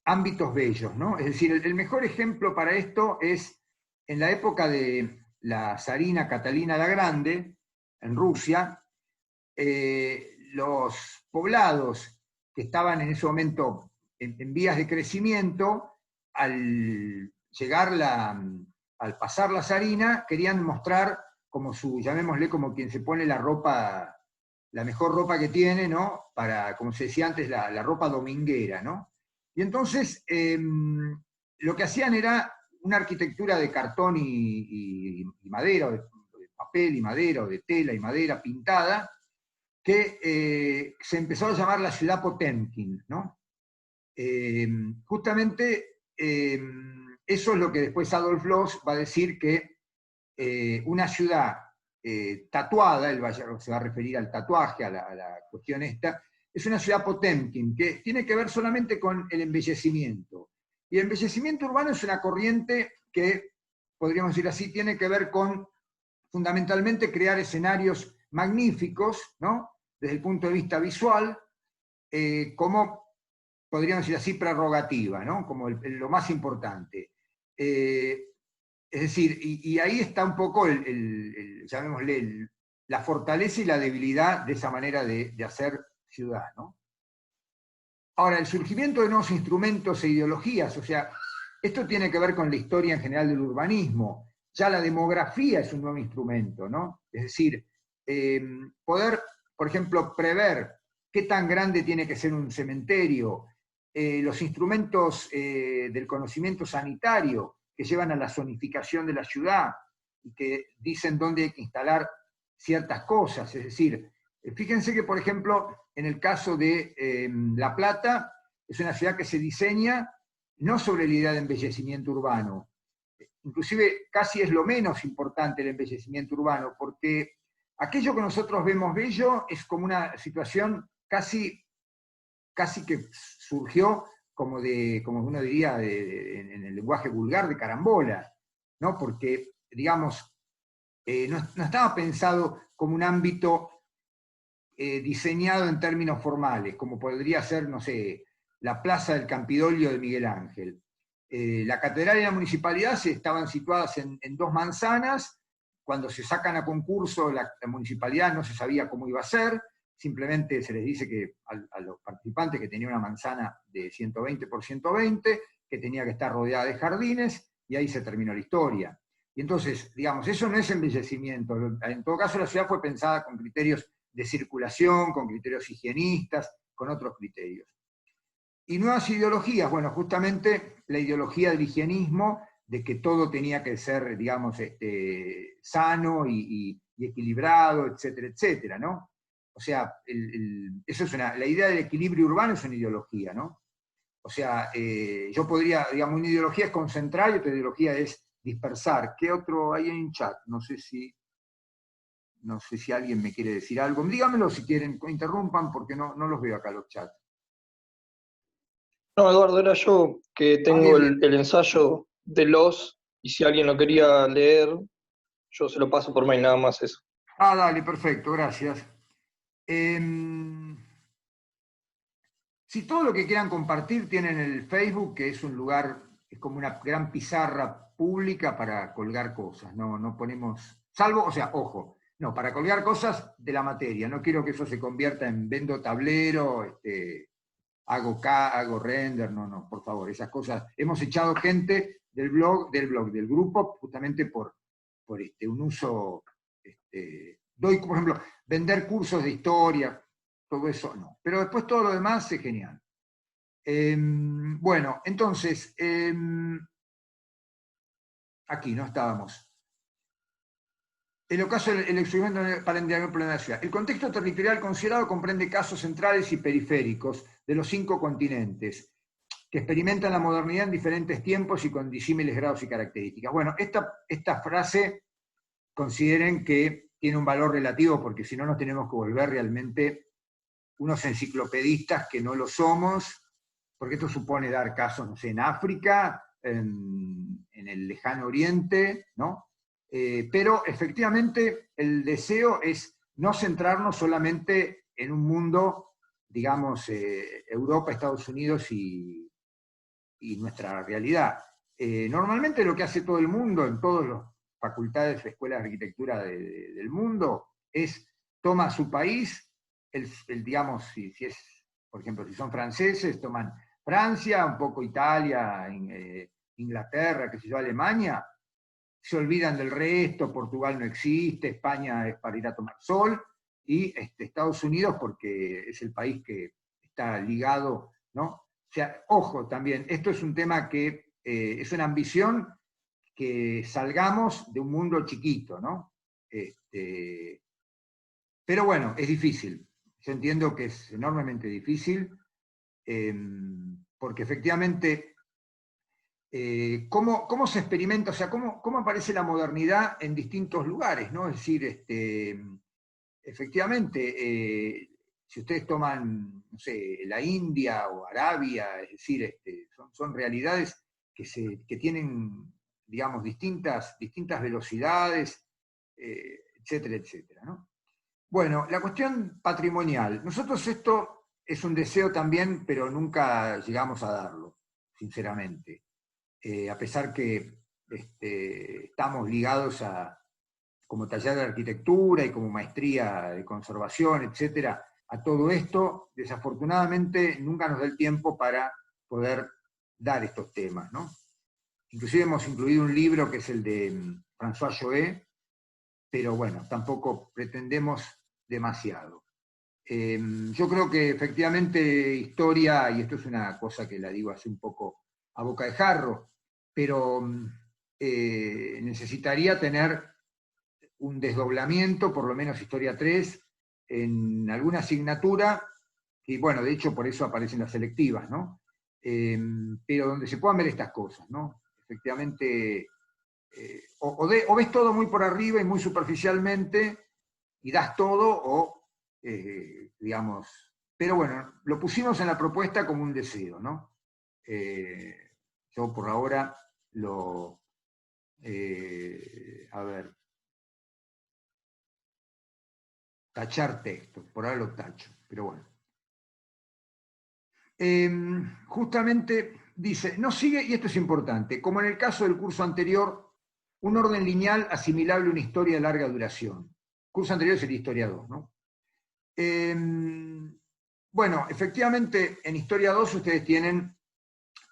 ámbitos bellos, ¿no? Es decir, el mejor ejemplo para esto es en la época de la zarina Catalina la Grande, en Rusia, los poblados que estaban en ese momento en vías de crecimiento, al pasar la zarina, querían mostrar como llamémosle como quien se pone la ropa, la mejor ropa que tiene, ¿no? Para, como se decía antes, la ropa dominguera, ¿no? Y entonces, lo que hacían era una arquitectura de cartón y madera, o de papel y madera, o de tela y madera pintada, que se empezó a llamar la ciudad Potemkin, ¿no? Justamente eso es lo que después Adolf Loos va a decir que una ciudad tatuada, él se va a referir al tatuaje, a la cuestión esta, es una ciudad Potemkin, que tiene que ver solamente con el embellecimiento. Y el embellecimiento urbano es una corriente que, podríamos decir así, tiene que ver con fundamentalmente crear escenarios magníficos, ¿no? Desde el punto de vista visual, como, podríamos decir así, prerrogativa, ¿no? Como lo más importante. Es decir, y ahí está un poco, llamémosle, la fortaleza y la debilidad de esa manera de hacer ciudad, ¿no? Ahora, el surgimiento de nuevos instrumentos e ideologías, o sea, esto tiene que ver con la historia en general del urbanismo. Ya la demografía es un nuevo instrumento, ¿no? Es decir, poder, por ejemplo, prever qué tan grande tiene que ser un cementerio, los instrumentos del conocimiento sanitario que llevan a la zonificación de la ciudad y que dicen dónde hay que instalar ciertas cosas. Es decir, fíjense que, por ejemplo, en el caso de La Plata, es una ciudad que se diseña no sobre la idea de embellecimiento urbano. Inclusive casi es lo menos importante el embellecimiento urbano, porque aquello que nosotros vemos bello es como una situación casi que surgió como uno diría en el lenguaje vulgar, de carambola, ¿no? Porque, digamos, no estaba pensado como un ámbito diseñado en términos formales, como podría ser, no sé, la Plaza del Campidoglio de Miguel Ángel. La catedral y la municipalidad estaban situadas en dos manzanas. Cuando se sacan a concurso, la municipalidad no se sabía cómo iba a ser, simplemente se les dice que a los participantes que tenía una manzana de 120 por 120, que tenía que estar rodeada de jardines, y ahí se terminó la historia. Y entonces, digamos, eso no es embellecimiento. En todo caso, la ciudad fue pensada con criterios de circulación, con criterios higienistas, con otros criterios. Y nuevas ideologías, bueno, justamente la ideología del higienismo, de que todo tenía que ser, digamos, sano y equilibrado, etcétera, etcétera, ¿no? O sea, eso es la idea del equilibrio urbano es una ideología, ¿no? O sea, yo podría, digamos, una ideología es concentrar y otra ideología es dispersar. ¿Qué otro hay en chat? No sé si alguien me quiere decir algo. Dígamelo si quieren, interrumpan, porque no los veo acá los chats. No, Eduardo, era yo que tengo el ensayo de Loos, y si alguien lo quería leer, yo se lo paso por mail, nada más eso. Ah, dale, perfecto, gracias. Si todo lo que quieran compartir tienen el Facebook, que es un lugar, es como una gran pizarra pública para colgar cosas, no ponemos, salvo, o sea, ojo, no, para colgar cosas de la materia, no quiero que eso se convierta en vendo tablero, hago render, no, por favor, esas cosas. Hemos echado gente del grupo, justamente por un uso, doy, por ejemplo, vender cursos de historia, todo eso no. Pero después todo lo demás es genial. Bueno, entonces, aquí no estábamos. El ocaso del experimento para el diagnóstico de la ciudad. El contexto territorial considerado comprende casos centrales y periféricos de los 5 continentes, que experimentan la modernidad en diferentes tiempos y con disímiles grados y características. Bueno, esta frase consideren que tiene un valor relativo, porque si no nos tenemos que volver realmente unos enciclopedistas que no lo somos, porque esto supone dar casos, no sé, en África, en el lejano oriente, ¿no? Pero efectivamente el deseo es no centrarnos solamente en un mundo, digamos, Europa, Estados Unidos y nuestra realidad. Normalmente lo que hace todo el mundo, en todas las facultades, escuelas de arquitectura del mundo, es toma su país, digamos, si es, por ejemplo, si son franceses, toman Francia, un poco Italia, Inglaterra, qué sé yo, Alemania, se olvidan del resto, Portugal no existe, España es para ir a tomar sol, y Estados Unidos porque es el país que está ligado, ¿no? O sea, ojo también, esto es un tema que es una ambición que salgamos de un mundo chiquito, ¿no? Pero bueno, es difícil. Yo entiendo que es enormemente difícil, porque efectivamente ¿cómo se experimenta, o sea, cómo aparece la modernidad en distintos lugares, ¿no? Es decir, efectivamente, si ustedes toman, no sé, la India o Arabia, es decir, son realidades que tienen, digamos, distintas velocidades, etcétera, etcétera, ¿no? Bueno, la cuestión patrimonial. Nosotros esto es un deseo también, pero nunca llegamos a darlo, sinceramente. A pesar que estamos ligados como taller de arquitectura y como maestría de conservación, etcétera, a todo esto, desafortunadamente nunca nos da el tiempo para poder dar estos temas, ¿no? Inclusive hemos incluido un libro que es el de François Joé, pero bueno, tampoco pretendemos demasiado. Yo creo que efectivamente historia, y esto es una cosa que la digo así un poco a boca de jarro, pero necesitaría tener un desdoblamiento, por lo menos Historia 3, en alguna asignatura, y bueno, de hecho por eso aparecen las selectivas, ¿no? Pero donde se puedan ver estas cosas, ¿no? Efectivamente, o ves todo muy por arriba y muy superficialmente, y das todo, o, digamos, pero bueno, lo pusimos en la propuesta como un deseo, ¿no? Yo por ahora a ver, tachar texto, por ahora lo tacho, pero bueno. Justamente dice, no sigue, y esto es importante, como en el caso del curso anterior, un orden lineal asimilable a una historia de larga duración. El curso anterior sería Historia 2, ¿no? Bueno, efectivamente, en Historia 2 ustedes tienen,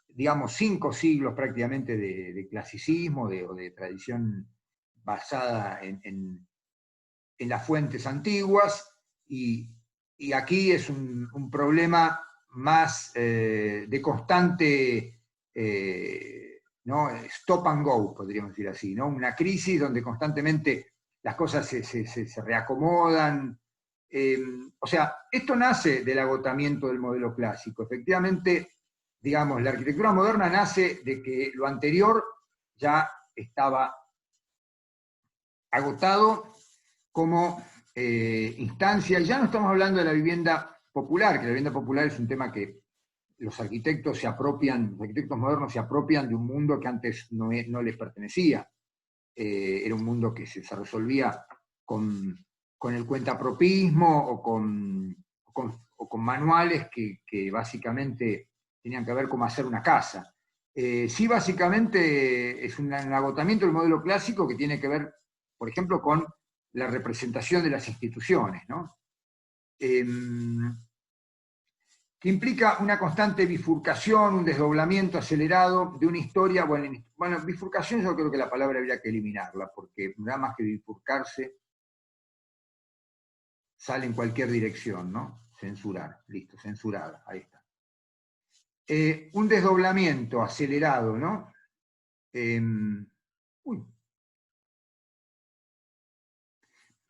digamos, 5 siglos prácticamente de clasicismo o de tradición basada en las fuentes antiguas, y aquí es un problema más de constante ¿no? Stop and go, podríamos decir así, ¿no? Una crisis donde constantemente las cosas se reacomodan. O sea, esto nace del agotamiento del modelo clásico. Efectivamente, digamos, la arquitectura moderna nace de que lo anterior ya estaba agotado como instancia. Ya no estamos hablando de la vivienda popular, que la vivienda popular es un tema que los arquitectos los arquitectos modernos se apropian de un mundo que antes no les pertenecía. Era un mundo que se resolvía con el cuentapropismo o o con manuales que básicamente tenían que ver cómo hacer una casa. Sí, básicamente es un agotamiento del modelo clásico que tiene que ver, por ejemplo, con la representación de las instituciones, ¿no? Que implica una constante bifurcación, un desdoblamiento acelerado de una historia. Bueno, bifurcación yo creo que la palabra habría que eliminarla, porque nada más que bifurcarse sale en cualquier dirección, ¿no? Censurar, listo, censurada, ahí está. Un desdoblamiento acelerado, ¿no?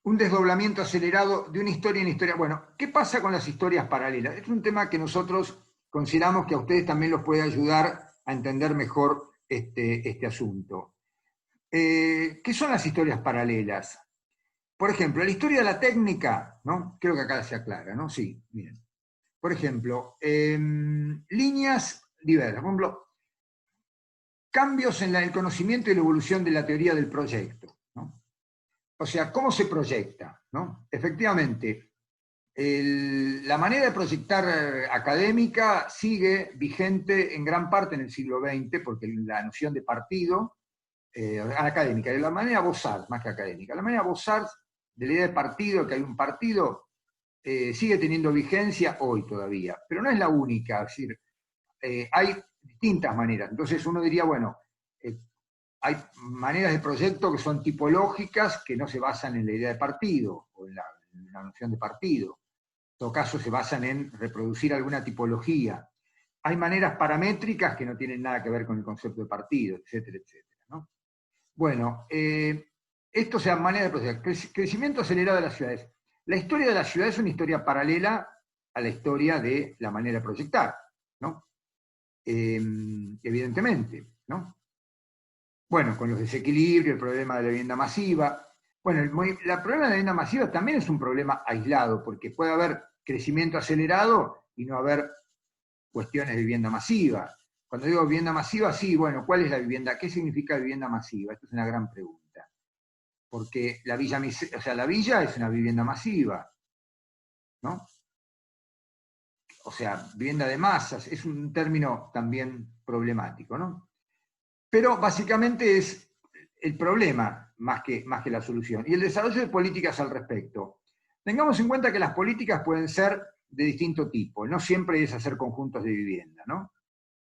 Un desdoblamiento acelerado de una historia en historia. Bueno, ¿qué pasa con las historias paralelas? Es un tema que nosotros consideramos que a ustedes también los puede ayudar a entender mejor este asunto. ¿Qué son las historias paralelas? Por ejemplo, la historia de la técnica, ¿no? Creo que acá se aclara, ¿no? Sí, miren. Por ejemplo, líneas diversas. Por ejemplo, cambios en el conocimiento y la evolución de la teoría del proyecto, ¿no? O sea, ¿cómo se proyecta? ¿No? Efectivamente, la manera de proyectar académica sigue vigente en gran parte en el siglo XX, porque la noción de partido, académica, de la manera Beaux-Arts, más que académica, la manera Beaux-Arts, de la idea de partido, que hay un partido, sigue teniendo vigencia hoy todavía, pero no es la única, es decir, hay distintas maneras. Entonces uno diría, bueno, hay maneras de proyecto que son tipológicas, que no se basan en la idea de partido, o en la noción de partido. En todo caso, se basan en reproducir alguna tipología. Hay maneras paramétricas que no tienen nada que ver con el concepto de partido, etcétera, etcétera, ¿no? Bueno, esto sea manera de proyecto. Crecimiento acelerado de las ciudades. La historia de la ciudad es una historia paralela a la historia de la manera de proyectar, ¿no? Evidentemente, ¿no? Bueno, con los desequilibrios, el problema de la vivienda masiva. Bueno, el problema de la vivienda masiva también es un problema aislado, porque puede haber crecimiento acelerado y no haber cuestiones de vivienda masiva. Cuando digo vivienda masiva, sí, bueno, ¿cuál es la vivienda? ¿Qué significa vivienda masiva? Esta es una gran pregunta. Porque la villa es una vivienda masiva, ¿no? O sea, vivienda de masas, es un término también problemático, ¿no? Pero básicamente es el problema más que la solución. Y el desarrollo de políticas al respecto. Tengamos en cuenta que las políticas pueden ser de distinto tipo, no siempre es hacer conjuntos de vivienda, ¿no?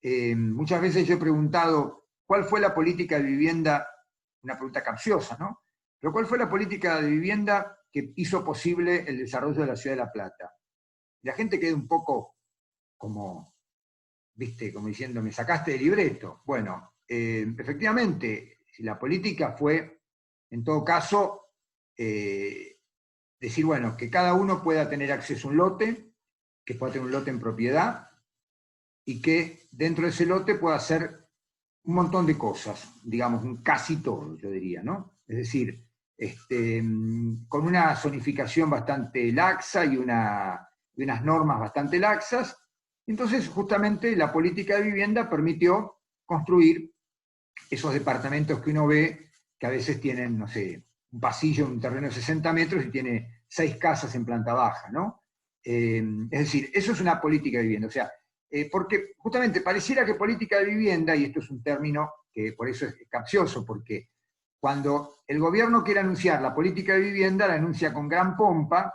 Muchas veces yo he preguntado, ¿cuál fue la política de vivienda? Una pregunta capciosa, ¿no? Pero ¿cuál fue la política de vivienda que hizo posible el desarrollo de la ciudad de La Plata? Y la gente queda un poco como, ¿viste? Como diciendo, me sacaste del libreto. Bueno, efectivamente, la política fue, en todo caso, decir, bueno, que cada uno pueda tener acceso a un lote, que pueda tener un lote en propiedad, y que dentro de ese lote pueda hacer un montón de cosas, digamos, casi todo, yo diría, ¿no? Es decir, con una zonificación bastante laxa y unas normas bastante laxas. Entonces, justamente, la política de vivienda permitió construir esos departamentos que uno ve, que a veces tienen, no sé, un pasillo, un terreno de 60 metros y tiene 6 casas en planta baja, ¿no? Es decir, eso es una política de vivienda. O sea, porque justamente pareciera que política de vivienda, y esto es un término que por eso es capcioso, porque cuando el gobierno quiere anunciar la política de vivienda, la anuncia con gran pompa,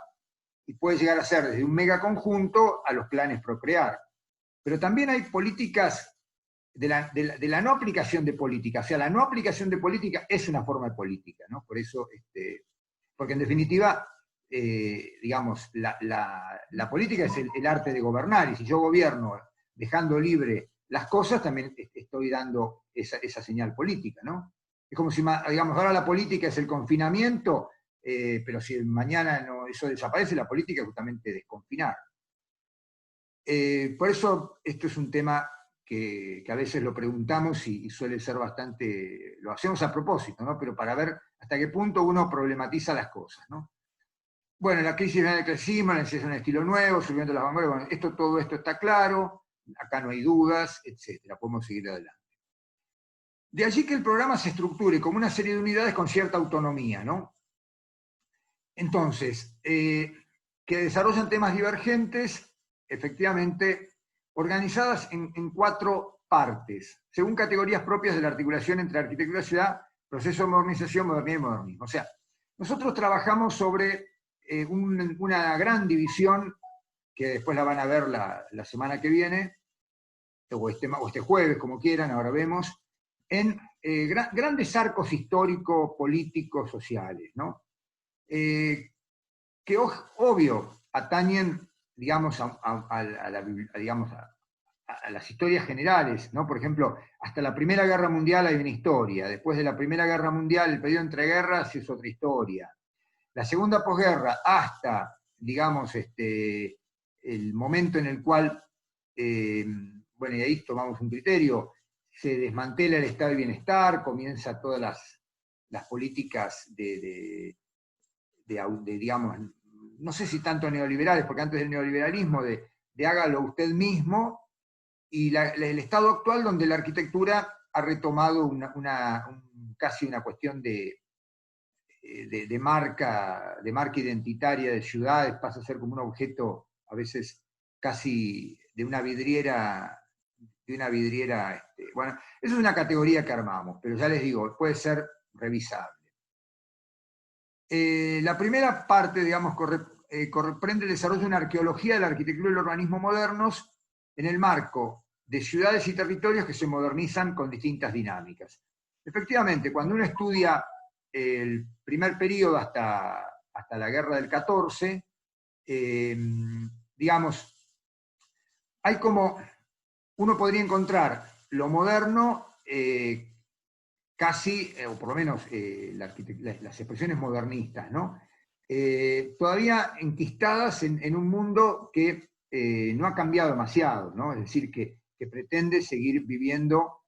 y puede llegar a ser desde un megaconjunto a los planes Procrear. Pero también hay políticas de la no aplicación de política. O sea, la no aplicación de política es una forma de política, ¿no? Por eso, porque en definitiva, digamos, la política es el arte de gobernar, y si yo gobierno dejando libre las cosas, también estoy dando esa señal política, ¿no? Es como si, digamos, ahora la política es el confinamiento, pero si mañana eso desaparece, la política es justamente desconfinar. Por eso esto es un tema que a veces lo preguntamos y suele ser bastante, lo hacemos a propósito, ¿no? Pero para ver hasta qué punto uno problematiza las cosas, ¿no? Bueno, la crisis del crecimiento, la necesidad de un estilo nuevo, subiendo las vanguardias, bueno, todo esto está claro, acá no hay dudas, etcétera, podemos seguir adelante. De allí que el programa se estructure como una serie de unidades con cierta autonomía, ¿no? Entonces, que desarrollan temas divergentes efectivamente organizadas en 4 partes, según categorías propias de la articulación entre arquitectura y ciudad, proceso de modernización, modernidad y modernismo. O sea, nosotros trabajamos sobre una gran división, que después la van a ver la semana que viene, o este jueves, como quieran, ahora vemos, en grandes arcos históricos, políticos, sociales, ¿no? Que obvio atañen, digamos, a las historias generales, ¿no? Por ejemplo, hasta la Primera Guerra Mundial hay una historia, después de la Primera Guerra Mundial, el periodo entre guerras es otra historia. La segunda posguerra, hasta, digamos, el momento en el cual, bueno, y ahí tomamos un criterio, se desmantela el estado de bienestar, comienza todas las políticas digamos, no sé si tanto neoliberales, porque antes del neoliberalismo, de hágalo usted mismo, y el estado actual donde la arquitectura ha retomado casi una cuestión de marca identitaria de ciudades, pasa a ser como un objeto a veces casi de una vidriera, bueno, eso es una categoría que armamos, pero ya les digo, puede ser revisable. La primera parte, digamos, comprende el desarrollo de una arqueología de la arquitectura y el urbanismo modernos en el marco de ciudades y territorios que se modernizan con distintas dinámicas. Efectivamente, cuando uno estudia el primer periodo hasta la guerra del 14, digamos, hay como, uno podría encontrar lo moderno casi, o por lo menos las expresiones modernistas, ¿no? Todavía enquistadas en un mundo que no ha cambiado demasiado, ¿no? Es decir, que pretende seguir viviendo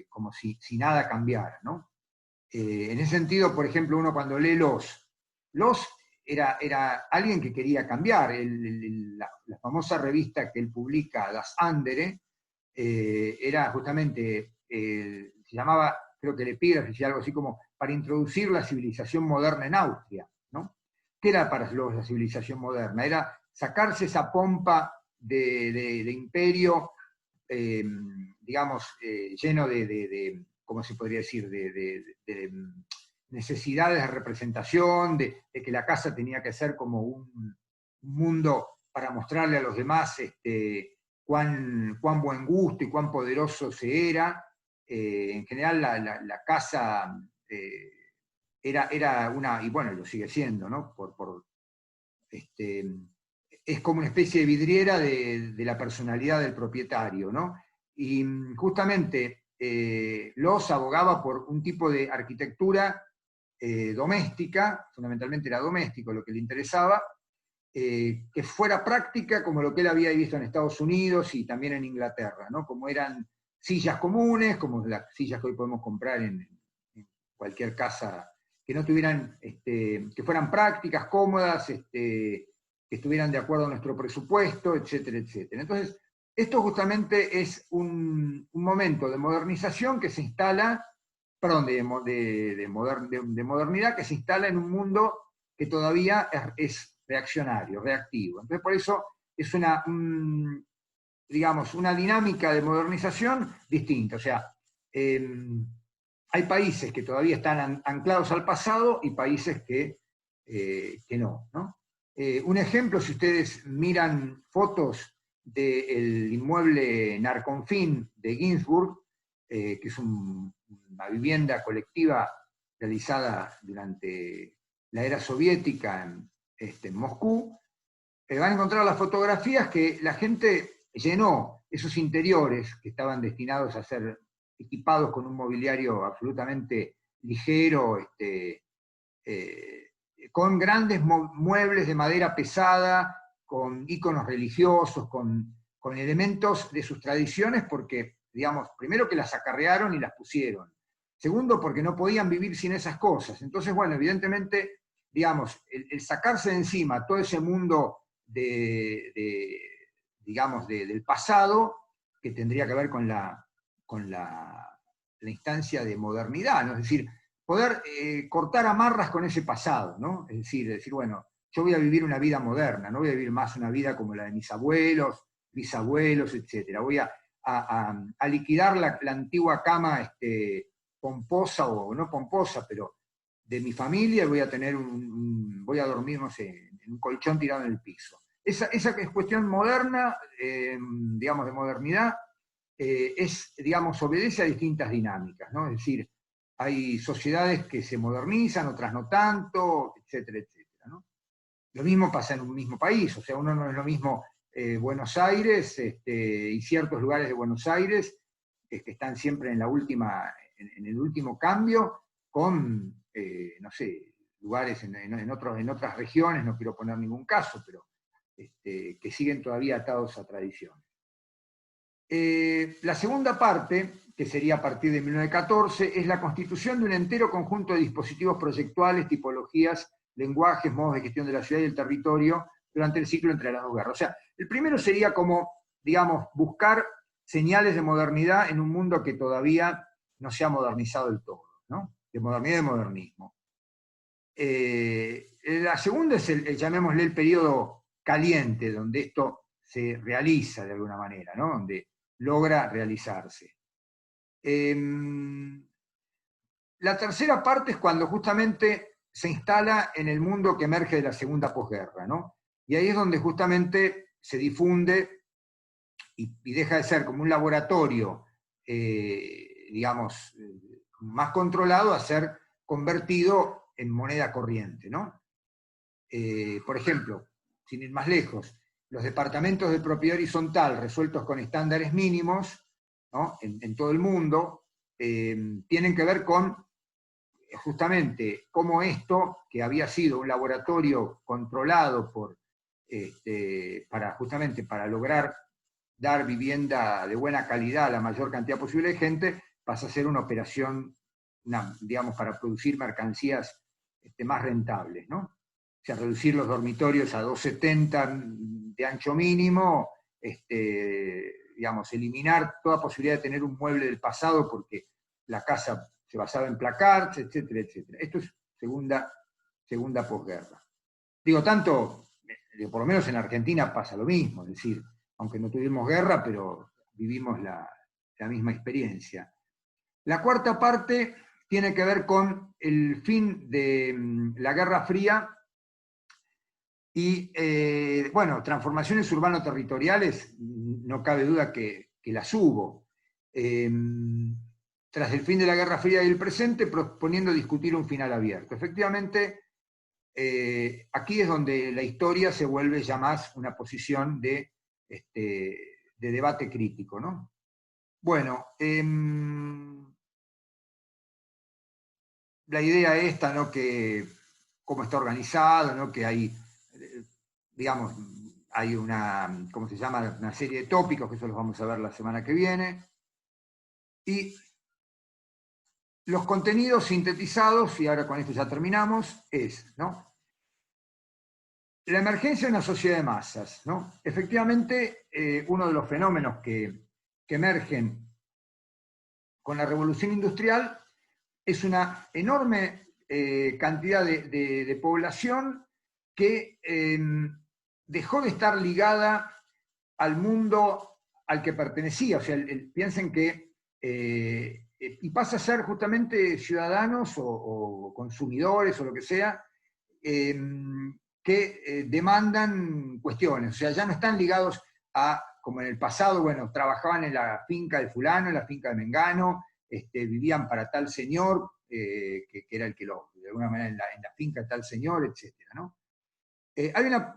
como si nada cambiara, ¿no? En ese sentido, por ejemplo, uno cuando lee Los era alguien que quería cambiar. La famosa revista que él publica, Das Andere, era justamente, se llamaba, creo que el epígrafe, algo así como, para introducir la civilización moderna en Austria, ¿no? ¿Qué era para Los la civilización moderna? Era sacarse esa pompa de imperio, digamos, lleno ¿cómo se podría decir?, de necesidades de representación, de que la casa tenía que ser como un mundo para mostrarle a los demás cuán buen gusto y cuán poderoso se era. En general la casa era una, y bueno, lo sigue siendo, ¿no? Es como una especie de vidriera de la personalidad del propietario, ¿no? Y justamente Los abogaba por un tipo de arquitectura doméstica, fundamentalmente era doméstico lo que le interesaba, que fuera práctica como lo que él había visto en Estados Unidos y también en Inglaterra, ¿no? Como eran sillas comunes, como las sillas que hoy podemos comprar en cualquier casa, que no tuvieran, que fueran prácticas, cómodas, que estuvieran de acuerdo a nuestro presupuesto, etcétera, etcétera. Entonces, esto justamente es un momento de modernización que se instala, perdón, de modernidad que se instala en un mundo que todavía es reaccionario, reactivo. Entonces, por eso es digamos, una dinámica de modernización distinta. O sea, hay países que todavía están anclados al pasado y países que no, ¿no? Un ejemplo, si ustedes miran fotos del inmueble Narconfin de Ginsburg, que es una vivienda colectiva realizada durante la era soviética en Moscú, van a encontrar las fotografías que la gente llenó esos interiores que estaban destinados a ser equipados con un mobiliario absolutamente ligero, con grandes muebles de madera pesada, con íconos religiosos, con elementos de sus tradiciones, porque, digamos, primero que las acarrearon y las pusieron. Segundo, porque no podían vivir sin esas cosas. Entonces, bueno, evidentemente, digamos, el sacarse de encima todo ese mundo digamos, del pasado, que tendría que ver con la instancia de modernidad, ¿no? Es decir, poder cortar amarras con ese pasado, ¿no? Es decir, bueno, yo voy a vivir una vida moderna, no voy a vivir más una vida como la de mis abuelos, bisabuelos, etc. Voy a liquidar la antigua cama pomposa, o no pomposa, pero de mi familia, voy a tener voy a dormir, no sé, en un colchón tirado en el piso. Esa es cuestión moderna, digamos, de modernidad, digamos, obedece a distintas dinámicas, ¿no? Es decir, hay sociedades que se modernizan, otras no tanto, etcétera, etcétera, ¿no? Lo mismo pasa en un mismo país, o sea, uno no es lo mismo Buenos Aires y ciertos lugares de Buenos Aires que están siempre en en el último cambio, con, no sé, lugares en otras regiones, no quiero poner ningún caso, pero que siguen todavía atados a tradiciones. La segunda parte, que sería a partir de 1914, es la constitución de un entero conjunto de dispositivos proyectuales, tipologías, lenguajes, modos de gestión de la ciudad y el territorio durante el ciclo entre las dos guerras. O sea, el primero sería como, digamos, buscar señales de modernidad en un mundo que todavía no se ha modernizado del todo, ¿no? De modernidad y de modernismo. La segunda es llamémosle el periodo caliente, donde esto se realiza de alguna manera, ¿no? Donde logra realizarse. La tercera parte es cuando justamente se instala en el mundo que emerge de la segunda posguerra, ¿no? Y ahí es donde justamente se difunde y deja de ser como un laboratorio, digamos, más controlado, a ser convertido en moneda corriente, ¿no? Por ejemplo, sin ir más lejos, los departamentos de propiedad horizontal resueltos con estándares mínimos, ¿no? en todo el mundo, tienen que ver con justamente cómo esto, que había sido un laboratorio controlado justamente para lograr dar vivienda de buena calidad a la mayor cantidad posible de gente, pasa a ser una operación, digamos, para producir mercancías más rentables, ¿no? O sea, reducir los dormitorios a 270 de ancho mínimo, digamos, eliminar toda posibilidad de tener un mueble del pasado porque la casa se basaba en placards, etcétera, etcétera. Esto es segunda posguerra. Digo, por lo menos en Argentina pasa lo mismo, es decir, aunque no tuvimos guerra, pero vivimos la misma experiencia. La cuarta parte tiene que ver con el fin de la Guerra Fría y, bueno, transformaciones urbano-territoriales, no cabe duda que las hubo. Tras el fin de la Guerra Fría y el presente, proponiendo discutir un final abierto. Efectivamente, aquí es donde la historia se vuelve ya más una posición de debate crítico, ¿no? Bueno, la idea esta, ¿no? Que cómo está organizado, ¿no? Que hay, digamos, hay una, ¿cómo se llama? Una serie de tópicos, que eso los vamos a ver la semana que viene. Y los contenidos sintetizados, y ahora con esto ya terminamos, es, ¿no? La emergencia de una sociedad de masas, ¿no? Efectivamente, uno de los fenómenos que emergen con la revolución industrial es una enorme cantidad de población que dejó de estar ligada al mundo al que pertenecía. O sea, piensen que y pasa a ser justamente ciudadanos o consumidores o lo que sea, que demandan cuestiones. O sea, ya no están ligados a, como en el pasado, bueno, trabajaban en la finca de fulano, en la finca de Mengano, vivían para tal señor, que era el que de alguna manera en la finca de tal señor, etc., ¿no? Hay una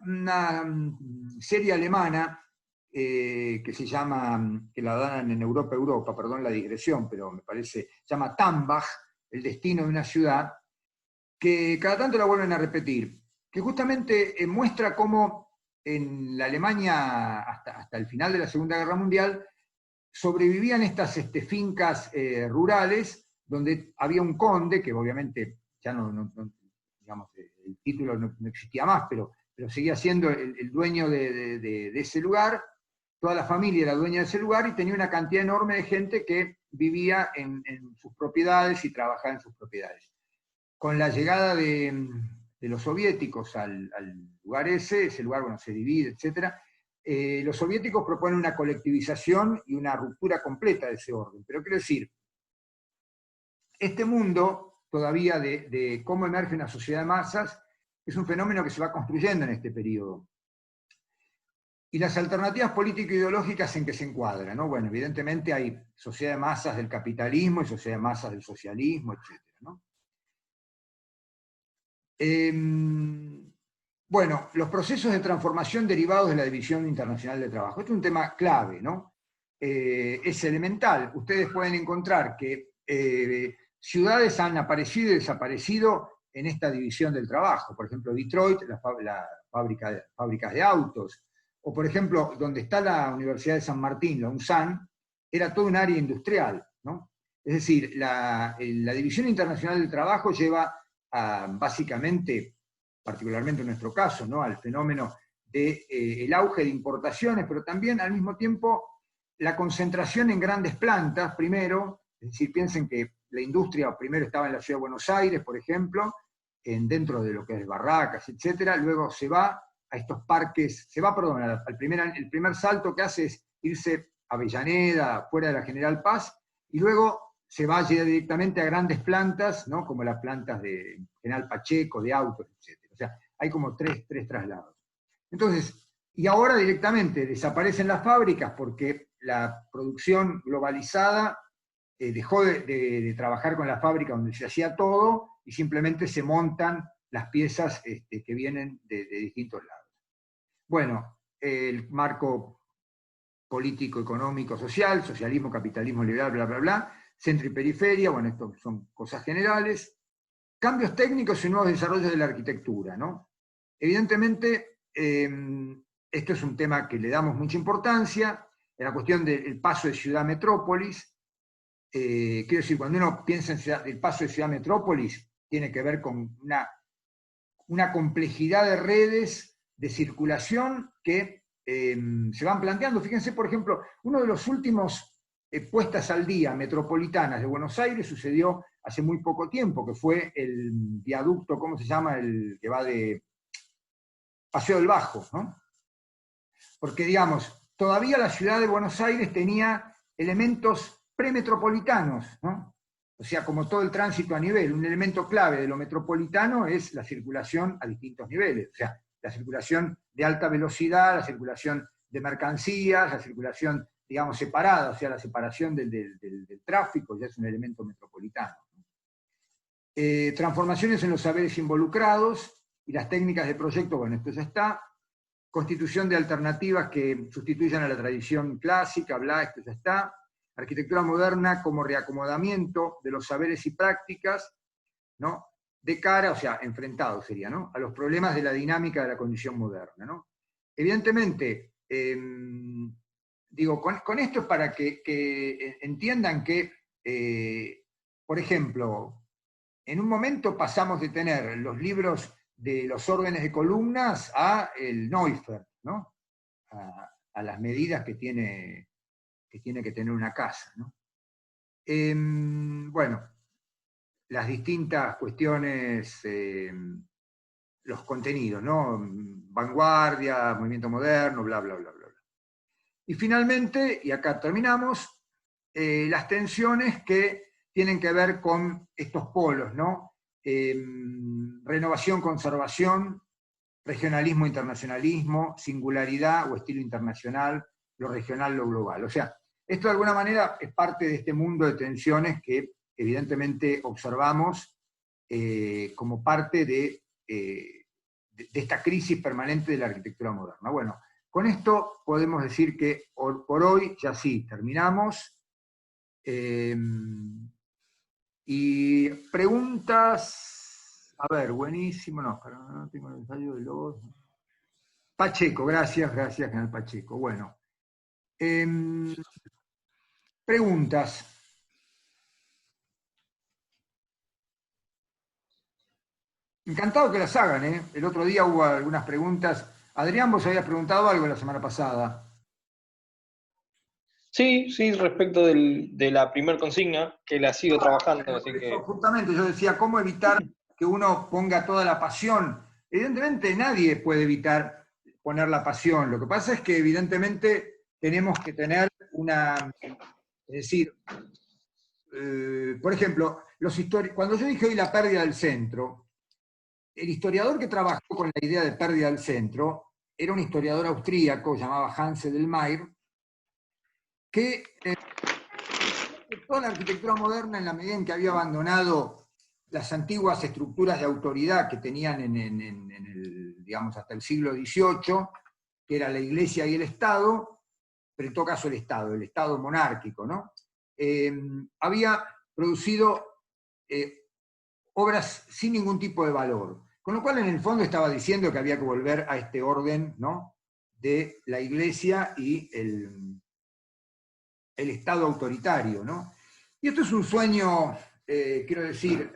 serie alemana que se llama, que la dan en Europa, perdón la digresión, pero me parece, se llama Tambach, el destino de una ciudad, que cada tanto la vuelven a repetir, que justamente muestra cómo en la Alemania, hasta el final de la Segunda Guerra Mundial, sobrevivían estas fincas rurales, donde había un conde, que obviamente ya digamos, el título no existía más, pero seguía siendo el dueño de ese lugar. Toda la familia era dueña de ese lugar y tenía una cantidad enorme de gente que vivía en sus propiedades y trabajaba en sus propiedades. Con la llegada de de los soviéticos al lugar ese lugar, bueno, se divide, etc. Los soviéticos proponen una colectivización y una ruptura completa de ese orden. Pero quiero decir, este mundo todavía de cómo emerge una sociedad de masas es un fenómeno que se va construyendo en este periodo. Y las alternativas político-ideológicas en que se encuadran, ¿no? Bueno, evidentemente hay sociedad de masas del capitalismo y sociedad de masas del socialismo, etc., ¿no? Bueno, los procesos de transformación derivados de la División Internacional del Trabajo. Este es un tema clave, ¿no? Es elemental. Ustedes pueden encontrar que ciudades han aparecido y desaparecido en esta división del trabajo. Por ejemplo, Detroit, la fábricas de autos. O, por ejemplo, donde está la Universidad de San Martín, la UNSAN, era todo un área industrial, ¿no? Es decir, la División Internacional del Trabajo lleva básicamente, particularmente en nuestro caso, ¿no?, al fenómeno del auge de importaciones, pero también al mismo tiempo la concentración en grandes plantas, primero, es decir, piensen que la industria primero estaba en la ciudad de Buenos Aires, por ejemplo, dentro de lo que es Barracas, etc., luego se va a estos parques, el primer salto que hace es irse a Avellaneda, fuera de la General Paz, y luego se va directamente a grandes plantas, ¿no?, como las plantas de General Pacheco, de autos, etc. O sea, hay como tres traslados. Entonces, y ahora directamente desaparecen las fábricas porque la producción globalizada dejó de trabajar con la fábrica donde se hacía todo y simplemente se montan las piezas que vienen de distintos lados. Bueno, el marco político, económico, social, socialismo, capitalismo liberal, bla, bla, bla, centro y periferia, bueno, esto son cosas generales. Cambios técnicos y nuevos desarrollos de la arquitectura, ¿no? Evidentemente, esto es un tema que le damos mucha importancia, en la cuestión del paso de ciudad-metrópolis. Quiero decir, cuando uno piensa en el paso de ciudad-metrópolis, tiene que ver con una complejidad de redes de circulación que se van planteando. Fíjense, por ejemplo, uno de los últimos puestas al día metropolitanas de Buenos Aires sucedió hace muy poco tiempo, que fue el viaducto, ¿cómo se llama?, el que va de Paseo del Bajo, ¿no? Porque, digamos, todavía la ciudad de Buenos Aires tenía elementos premetropolitanos, ¿no? O sea, como todo el tránsito a nivel, un elemento clave de lo metropolitano es la circulación a distintos niveles, o sea, la circulación de alta velocidad, la circulación de mercancías, la circulación, digamos, separada, o sea, la separación del tráfico ya es un elemento metropolitano. Transformaciones en los saberes involucrados y las técnicas de proyecto, bueno, esto ya está. Constitución de alternativas que sustituyan a la tradición clásica, bla, esto ya está. Arquitectura moderna como reacomodamiento de los saberes y prácticas, ¿no?, de cara, o sea, enfrentado sería, ¿no?, a los problemas de la dinámica de la condición moderna, ¿no? Evidentemente, digo, con esto es para que entiendan que, por ejemplo, en un momento pasamos de tener los libros de los órdenes de columnas a el Neufert, ¿no?, a las medidas que tiene que tener una casa, ¿no? Bueno, las distintas cuestiones, los contenidos, ¿no?, vanguardia, movimiento moderno, bla, bla, bla, bla. Y finalmente, y acá terminamos, las tensiones que tienen que ver con estos polos, ¿no? Renovación, conservación, regionalismo, internacionalismo, singularidad o estilo internacional, lo regional, lo global. O sea, esto de alguna manera es parte de este mundo de tensiones que evidentemente observamos como parte de esta crisis permanente de la arquitectura moderna. Bueno, con esto podemos decir que por hoy ya sí, terminamos. Y preguntas, a ver, buenísimo, no tengo el ensayo de los... Pacheco, gracias, General Pacheco. Bueno, preguntas. Encantado que las hagan, ¿eh? El otro día hubo algunas preguntas. Adrián, vos habías preguntado algo la semana pasada. Sí, respecto de la primer consigna, que la sigo trabajando, así que... Justamente yo decía, ¿cómo evitar que uno ponga toda la pasión. Evidentemente nadie puede evitar poner la pasión. Lo que pasa es que evidentemente tenemos que tener una... Es decir, por ejemplo, cuando yo dije hoy la pérdida del centro, el historiador que trabajó con la idea de pérdida del centro era un historiador austríaco, llamado Hans Edelmeier, que toda la arquitectura moderna, en la medida en que había abandonado las antiguas estructuras de autoridad que tenían digamos, hasta el siglo XVIII, que era la Iglesia y el Estado, pero en todo caso el Estado monárquico, ¿no? Había producido obras sin ningún tipo de valor. Con lo cual, en el fondo, estaba diciendo que había que volver a este orden, ¿no?, de la Iglesia y el Estado autoritario, ¿no? Y esto es un sueño, quiero decir,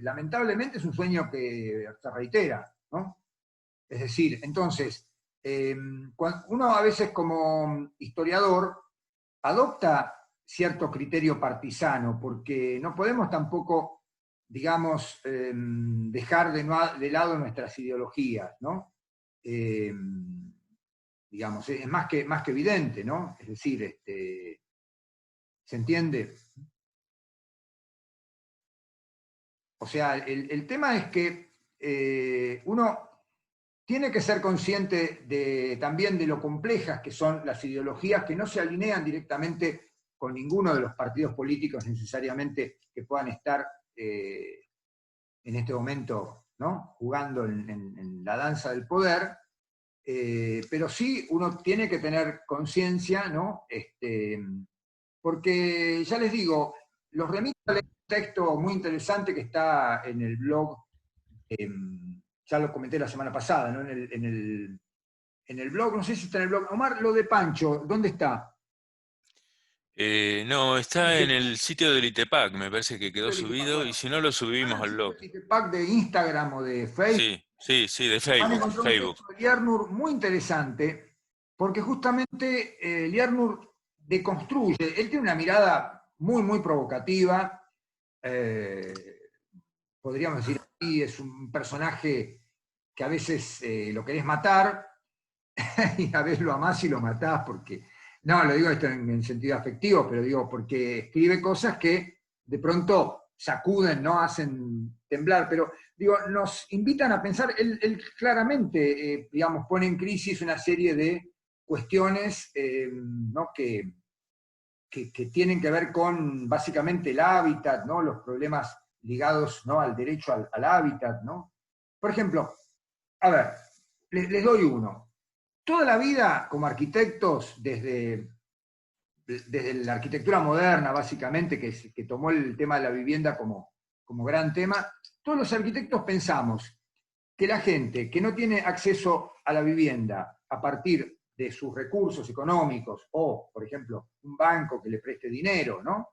lamentablemente es un sueño que se reitera, ¿no? Es decir, entonces, uno a veces como historiador adopta cierto criterio partisano, porque no podemos tampoco, digamos, dejar de lado nuestras ideologías, ¿no? Digamos, es más que evidente, ¿no? Es decir, ¿se entiende? O sea, el tema es que uno tiene que ser consciente también de lo complejas que son las ideologías que no se alinean directamente con ninguno de los partidos políticos necesariamente que puedan estar en este momento, ¿no?, jugando en la danza del poder, pero sí uno tiene que tener conciencia, ¿no? Porque ya les digo, los remito a leer un texto muy interesante que está en el blog, ya lo comenté la semana pasada, ¿no?, en el blog, no sé si está en el blog. Omar, lo de Pancho, ¿dónde está? No, está en el sitio del ITEPAC, me parece que quedó subido, y Bueno, si no lo subimos al blog. el pack de Instagram o de Facebook, Sí, sí, sí, de van a Facebook, encontrar un Facebook. texto de Liernur muy interesante, porque justamente Liernur deconstruye, él tiene una mirada muy, muy provocativa, eh, podríamos decir así, es un personaje que a veces lo querés matar, y a veces lo amás y lo matás, porque, no, lo digo esto en sentido afectivo, pero digo, porque escribe cosas que de pronto sacuden, ¿no?, hacen temblar, pero digo, nos invitan a pensar, él claramente, digamos, pone en crisis una serie de cuestiones, ¿no?, que tienen que ver con básicamente el hábitat, ¿no?, los problemas ligados, ¿no?, al derecho al hábitat, ¿no? Por ejemplo, a ver, les doy uno. Toda la vida, como arquitectos, desde la arquitectura moderna, básicamente, que tomó el tema de la vivienda como gran tema, todos los arquitectos pensamos que la gente que no tiene acceso a la vivienda a partir de sus recursos económicos, o, por ejemplo, un banco que le preste dinero, ¿no?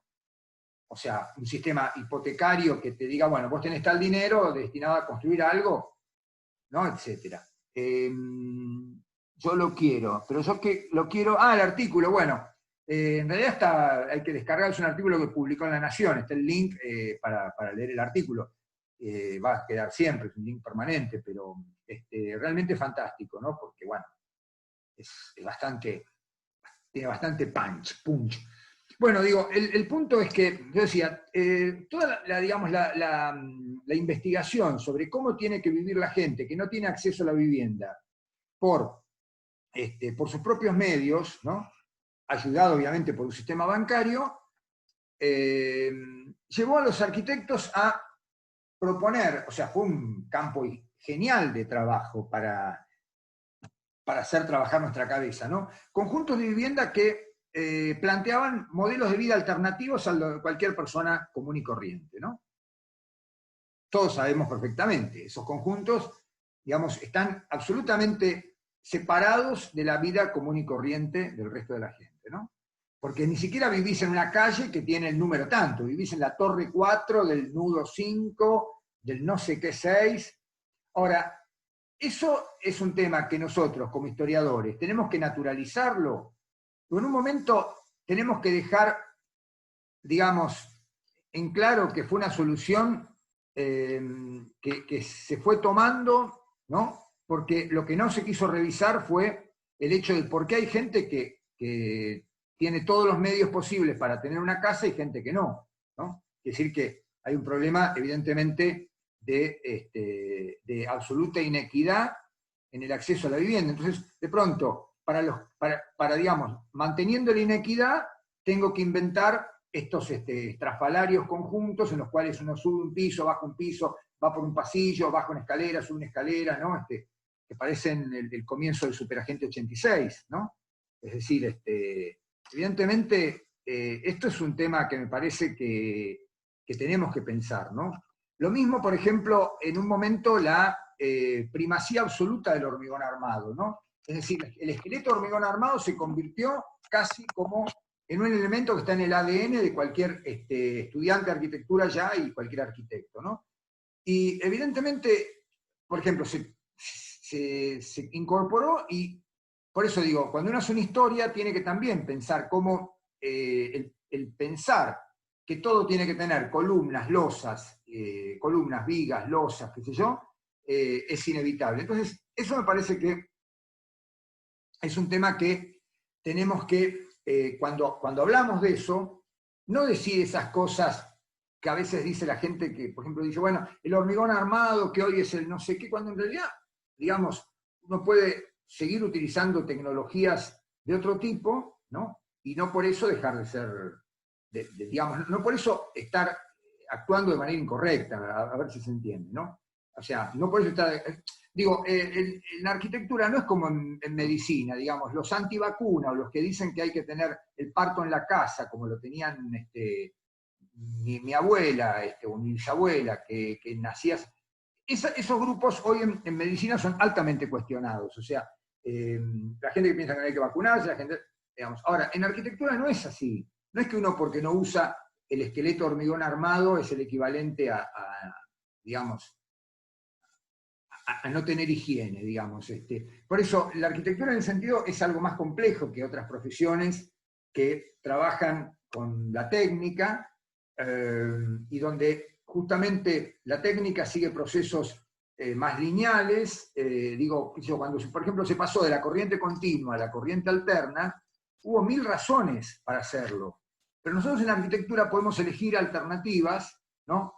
O sea, un sistema hipotecario que te diga, bueno, vos tenés tal dinero destinado a construir algo, ¿no?, etcétera. Yo lo quiero, pero yo que lo quiero... Ah, el artículo, bueno, en realidad hay que descargar, es un artículo que publicó en La Nación, está el link para leer el artículo. Va a quedar siempre, es un link permanente, pero realmente fantástico, ¿no? Porque, bueno, es bastante, tiene bastante punch. Bueno, digo, el punto es que, yo decía, toda digamos, la investigación sobre cómo tiene que vivir la gente que no tiene acceso a la vivienda por sus propios medios, ¿no?, ayudado obviamente por un sistema bancario, llevó a los arquitectos a proponer, o sea, fue un campo genial de trabajo para hacer trabajar nuestra cabeza, ¿no?, conjuntos de vivienda que planteaban modelos de vida alternativos a lo de cualquier persona común y corriente, ¿no? Todos sabemos perfectamente, esos conjuntos, digamos, están absolutamente separados de la vida común y corriente del resto de la gente, ¿no? Porque ni siquiera vivís en una calle que tiene el número tanto, vivís en la torre 4 del nudo 5, del no sé qué 6. Ahora, eso es un tema que nosotros, como historiadores, tenemos que naturalizarlo. En un momento tenemos que dejar, digamos, en claro que fue una solución que se fue tomando, ¿no? Porque lo que no se quiso revisar fue el hecho de por qué hay gente que tiene todos los medios posibles para tener una casa y gente que no, ¿no? Es decir, que hay un problema, evidentemente, de absoluta inequidad en el acceso a la vivienda. Entonces, de pronto, digamos, manteniendo la inequidad, tengo que inventar estos estrafalarios conjuntos en los cuales uno sube un piso, baja un piso, va por un pasillo, baja una escalera, sube una escalera, ¿no? Que parecen el comienzo del Superagente 86, ¿no? Es decir, evidentemente, esto es un tema que me parece que tenemos que pensar, ¿no? Lo mismo, por ejemplo, en un momento la primacía absoluta del hormigón armado, ¿no? Es decir, el esqueleto de hormigón armado se convirtió casi como en un elemento que está en el ADN de cualquier estudiante de arquitectura ya y cualquier arquitecto, ¿no? Y evidentemente, por ejemplo, se incorporó y por eso digo, cuando uno hace una historia tiene que también pensar cómo el pensar que todo tiene que tener columnas, losas, columnas, vigas, losas, qué sé yo, es inevitable. Entonces, eso me parece que es un tema que tenemos que, cuando hablamos de eso, no decir esas cosas que a veces dice la gente que, por ejemplo, dice, bueno, el hormigón armado, que hoy es el no sé qué, cuando en realidad, digamos, uno puede seguir utilizando tecnologías de otro tipo, ¿no? Y no por eso dejar de ser, digamos, no por eso estar actuando de manera incorrecta, a ver si se entiende, ¿no? O sea, no por eso estar... Digo, en la arquitectura no es como en medicina, digamos, los antivacunas o los que dicen que hay que tener el parto en la casa, como lo tenían mi abuela o mi bisabuela, que nacías. Esos grupos hoy en medicina son altamente cuestionados. O sea, la gente que piensa que no hay que vacunarse, la gente. Digamos. Ahora, en arquitectura no es así. No es que uno, porque no usa el esqueleto de hormigón armado, es el equivalente digamos, a no tener higiene, digamos. Por eso, la arquitectura en el sentido es algo más complejo que otras profesiones que trabajan con la técnica y donde justamente la técnica sigue procesos más lineales. Digo, cuando, por ejemplo, se pasó de la corriente continua a la corriente alterna, hubo 1000 razones para hacerlo. Pero nosotros en la arquitectura podemos elegir alternativas, ¿no?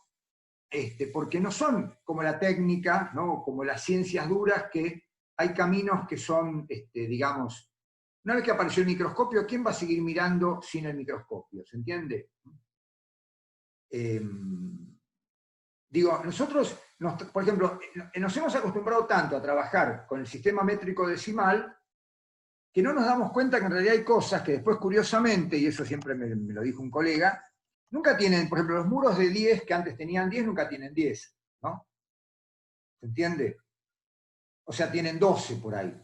Porque no son como la técnica, ¿no? Como las ciencias duras, que hay caminos que son, digamos, una vez que apareció el microscopio, ¿quién va a seguir mirando sin el microscopio? ¿Se entiende? Digo, nosotros, por ejemplo, nos hemos acostumbrado tanto a trabajar con el sistema métrico decimal que no nos damos cuenta que en realidad hay cosas que después, curiosamente, y eso siempre me lo dijo un colega, nunca tienen, por ejemplo, los muros de 10 que antes tenían 10, nunca tienen 10, ¿no? ¿Se entiende? O sea, tienen 12 por ahí.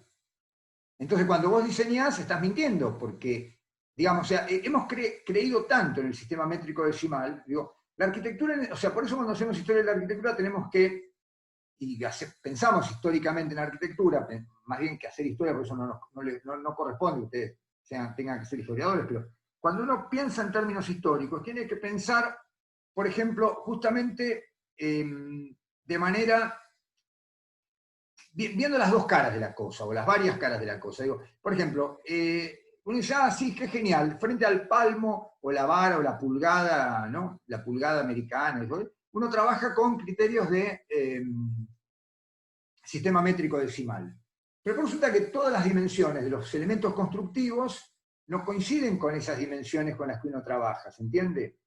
Entonces, cuando vos diseñás, estás mintiendo, porque, digamos, o sea, hemos creído tanto en el sistema métrico decimal, digo, la arquitectura, o sea, por eso cuando hacemos historia de la arquitectura tenemos que, y pensamos históricamente en la arquitectura, más bien que hacer historia, por eso no corresponde, ustedes tengan que ser historiadores, pero cuando uno piensa en términos históricos, tiene que pensar, por ejemplo, justamente de manera, viendo las dos caras de la cosa, o las varias caras de la cosa. Digo, por ejemplo, uno dice, sí, qué genial, frente al palmo, o la vara, o la pulgada, ¿no? La pulgada americana, uno trabaja con criterios de sistema métrico decimal. Pero resulta que todas las dimensiones de los elementos constructivos no coinciden con esas dimensiones con las que uno trabaja, ¿se entiende?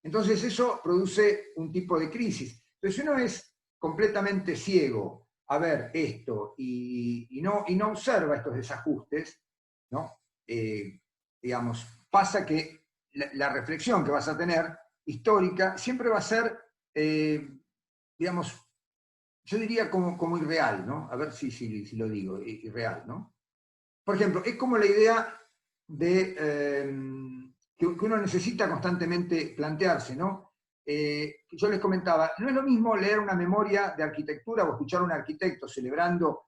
Entonces eso produce un tipo de crisis. Entonces si uno es completamente ciego a ver esto y no observa estos desajustes, ¿no? Digamos, pasa que la reflexión que vas a tener histórica siempre va a ser, digamos, yo diría como irreal, ¿no? A ver si lo digo, irreal, ¿no? Por ejemplo, es como la idea de que uno necesita constantemente plantearse, ¿no? Yo les comentaba, no es lo mismo leer una memoria de arquitectura o escuchar a un arquitecto celebrando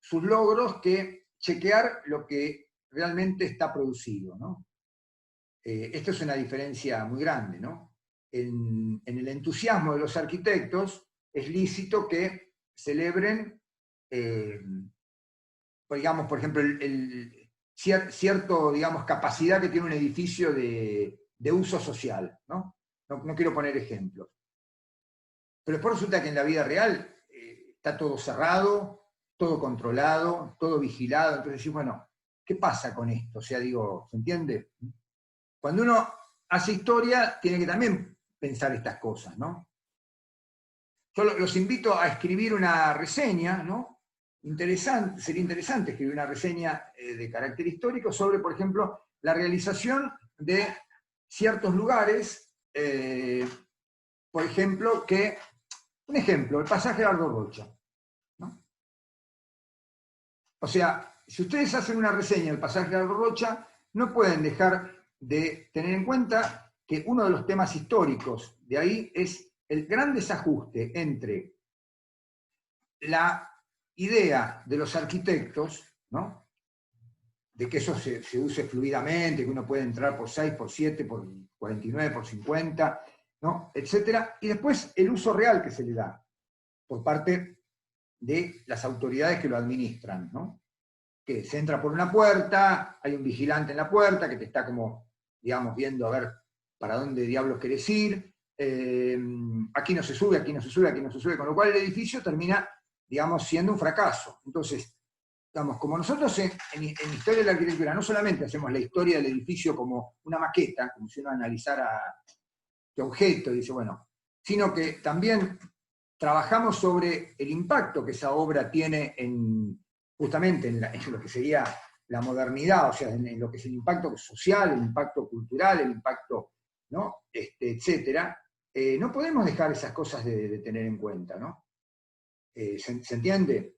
sus logros que chequear lo que realmente está producido, ¿no? Esto es una diferencia muy grande, ¿no? en el entusiasmo de los arquitectos, es lícito que celebren, digamos, por ejemplo, cierto, digamos, capacidad que tiene un edificio de uso social, ¿no? No quiero poner ejemplos. Pero después resulta que en la vida real está todo cerrado, todo controlado, todo vigilado. Entonces decís, bueno, ¿qué pasa con esto? O sea, digo, ¿se entiende? Cuando uno hace historia, tiene que también pensar estas cosas, ¿no? Yo los invito a escribir una reseña, ¿no? Sería interesante escribir una reseña de carácter histórico sobre, por ejemplo, la realización de ciertos lugares, por ejemplo, un ejemplo, el pasaje de Aldo Rocha, ¿no? O sea, si ustedes hacen una reseña del pasaje de Aldo Rocha, no pueden dejar de tener en cuenta que uno de los temas históricos de ahí es el gran desajuste entre la idea de los arquitectos, ¿no? De que eso se use fluidamente, que uno puede entrar por 6, por 7, por 49, por 50, ¿no? Etcétera, y después el uso real que se le da por parte de las autoridades que lo administran, ¿no? Que se entra por una puerta, hay un vigilante en la puerta que te está como, digamos, viendo a ver para dónde diablos querés ir, aquí no se sube, aquí no se sube, aquí no se sube, con lo cual el edificio termina, digamos, siendo un fracaso. Entonces, digamos, como nosotros en Historia de la Arquitectura no solamente hacemos la historia del edificio como una maqueta, como si uno analizara qué objeto, y dice, bueno, sino que también trabajamos sobre el impacto que esa obra tiene justamente en lo que sería la modernidad, o sea, en lo que es el impacto social, el impacto cultural, el impacto, ¿no? Etcétera. No podemos dejar esas cosas de tener en cuenta, ¿no? ¿Se entiende?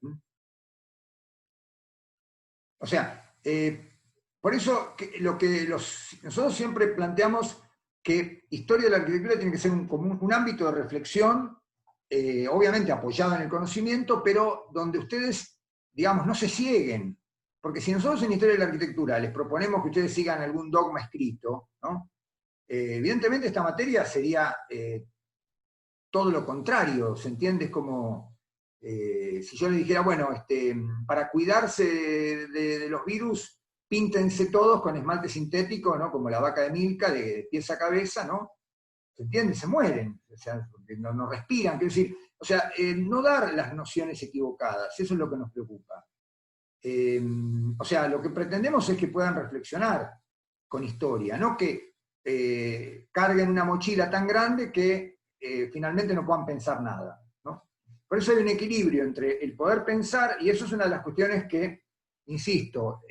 O sea, por eso nosotros siempre planteamos que historia de la arquitectura tiene que ser un ámbito de reflexión, obviamente apoyado en el conocimiento, pero donde ustedes, digamos, no se cieguen. Porque si nosotros en Historia de la Arquitectura les proponemos que ustedes sigan algún dogma escrito, ¿no? Evidentemente esta materia sería todo lo contrario, ¿se entiende? Es como si yo les dijera, bueno, para cuidarse de los virus, píntense todos con esmalte sintético, ¿no? Como la vaca de Milka, de pies a cabeza, ¿no? ¿Se entiende? Se mueren, o sea, no respiran, quiero decir, o sea, no dar las nociones equivocadas, eso es lo que nos preocupa. O sea, lo que pretendemos es que puedan reflexionar con historia, no que carguen una mochila tan grande que finalmente no puedan pensar nada, ¿no? Por eso hay un equilibrio entre el poder pensar, y eso es una de las cuestiones que, insisto,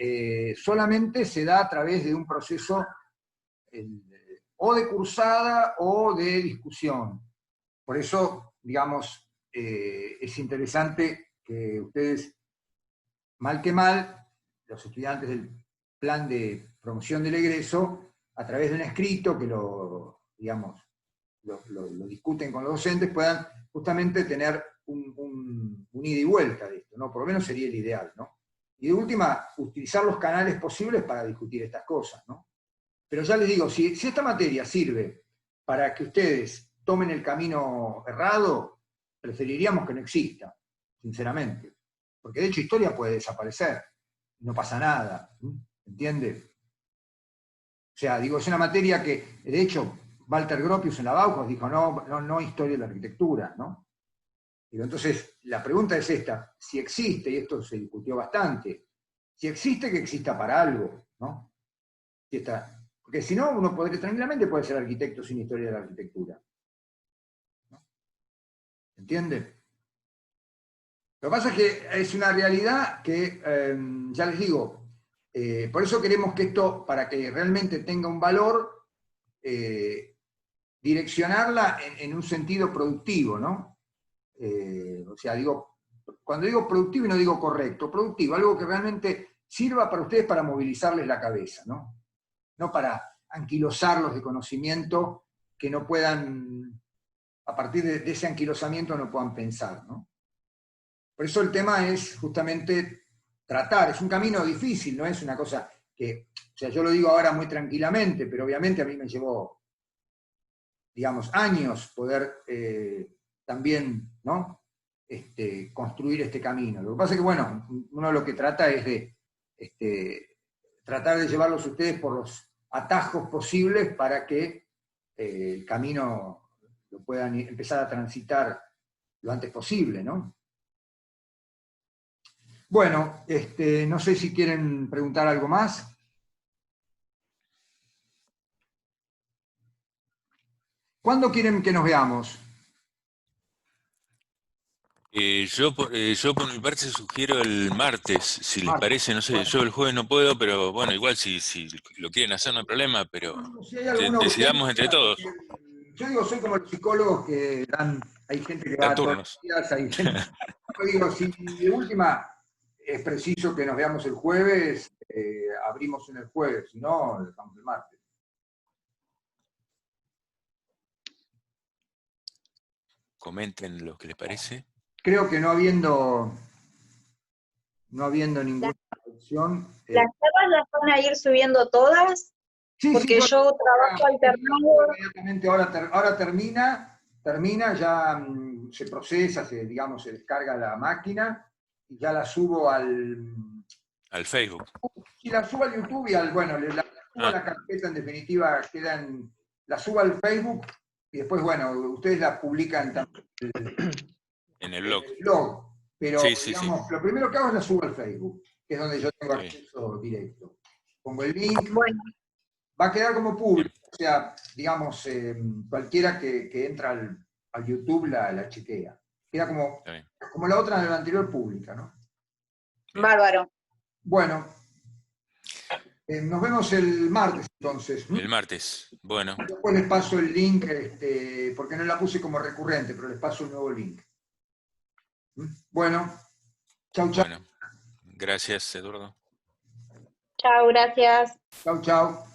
solamente se da a través de un proceso o de cursada o de discusión. Por eso, digamos, es interesante que ustedes, mal que mal, los estudiantes del plan de promoción del egreso, a través de un escrito que lo discuten con los docentes, puedan justamente tener un ida y vuelta de esto, ¿no? Por lo menos sería el ideal, ¿no? Y de última, utilizar los canales posibles para discutir estas cosas, ¿no? Pero ya les digo, si esta materia sirve para que ustedes tomen el camino errado, preferiríamos que no exista, sinceramente. Porque de hecho historia puede desaparecer, no pasa nada, ¿entiende? O sea, digo, es una materia que, de hecho, Walter Gropius en la Bauhaus dijo, no historia de la arquitectura, ¿no? Digo, entonces, la pregunta es esta, si existe, y esto se discutió bastante, si existe, que exista para algo, ¿no? Si está, porque si no, uno tranquilamente puede ser arquitecto sin historia de la arquitectura, ¿no? ¿Entiende? Lo que pasa es que es una realidad que, ya les digo, por eso queremos que esto, para que realmente tenga un valor, direccionarla en un sentido productivo, ¿no? O sea, cuando digo productivo y no digo correcto, productivo, algo que realmente sirva para ustedes para movilizarles la cabeza, ¿no? No para anquilosarlos de conocimiento que no puedan, a partir de ese anquilosamiento no puedan pensar, ¿no? Por eso el tema es justamente tratar, es un camino difícil, no es una cosa que, o sea, yo lo digo ahora muy tranquilamente, pero obviamente a mí me llevó digamos, años poder también, ¿no? Construir este camino. Lo que pasa es que, bueno, uno lo que trata es de tratar de llevarlos ustedes por los atajos posibles para que el camino lo puedan empezar a transitar lo antes posible, ¿no? Bueno, no sé si quieren preguntar algo más. ¿Cuándo quieren que nos veamos? Yo por mi parte sugiero el martes, si les Martes. parece, no sé, Bueno, yo el jueves no puedo, pero bueno, igual si lo quieren hacer no hay problema, pero si hay alguna decidamos urgencia, entre todos, yo digo, soy como los psicólogos que dan, hay gente que dan va todos turnos. los días, hay gente. Yo digo, si de última es preciso que nos veamos el jueves, abrimos en el jueves, si no, lo dejamos el martes. Comenten lo que les parece. Creo que no habiendo ninguna opción. ¿Las charlas las van a ir subiendo todas? Sí, Porque sí, yo trabajo alternado. inmediatamente ahora termina, ya se procesa, digamos, se descarga la máquina y ya la subo Al Facebook. si la subo al YouTube y bueno, la subo a la carpeta, en definitiva, la subo al Facebook y después, bueno, ustedes la publican también En el blog. en el blog. Pero, Sí, sí, digamos, lo primero que hago es la subo al Facebook, que es donde yo tengo sí. acceso directo. Pongo el link, Bueno, va a quedar como público, Bien. o sea, digamos, cualquiera que entra al YouTube la chequea. Queda Está bien. como la otra, la anterior pública, ¿no? bárbaro. Bueno, nos vemos el martes entonces. El martes. Bueno, Después les paso el link, porque no la puse como recurrente, pero les paso el nuevo link. Bueno, chau, chau. bueno. Gracias, Eduardo. Chao, gracias. Chau, chau.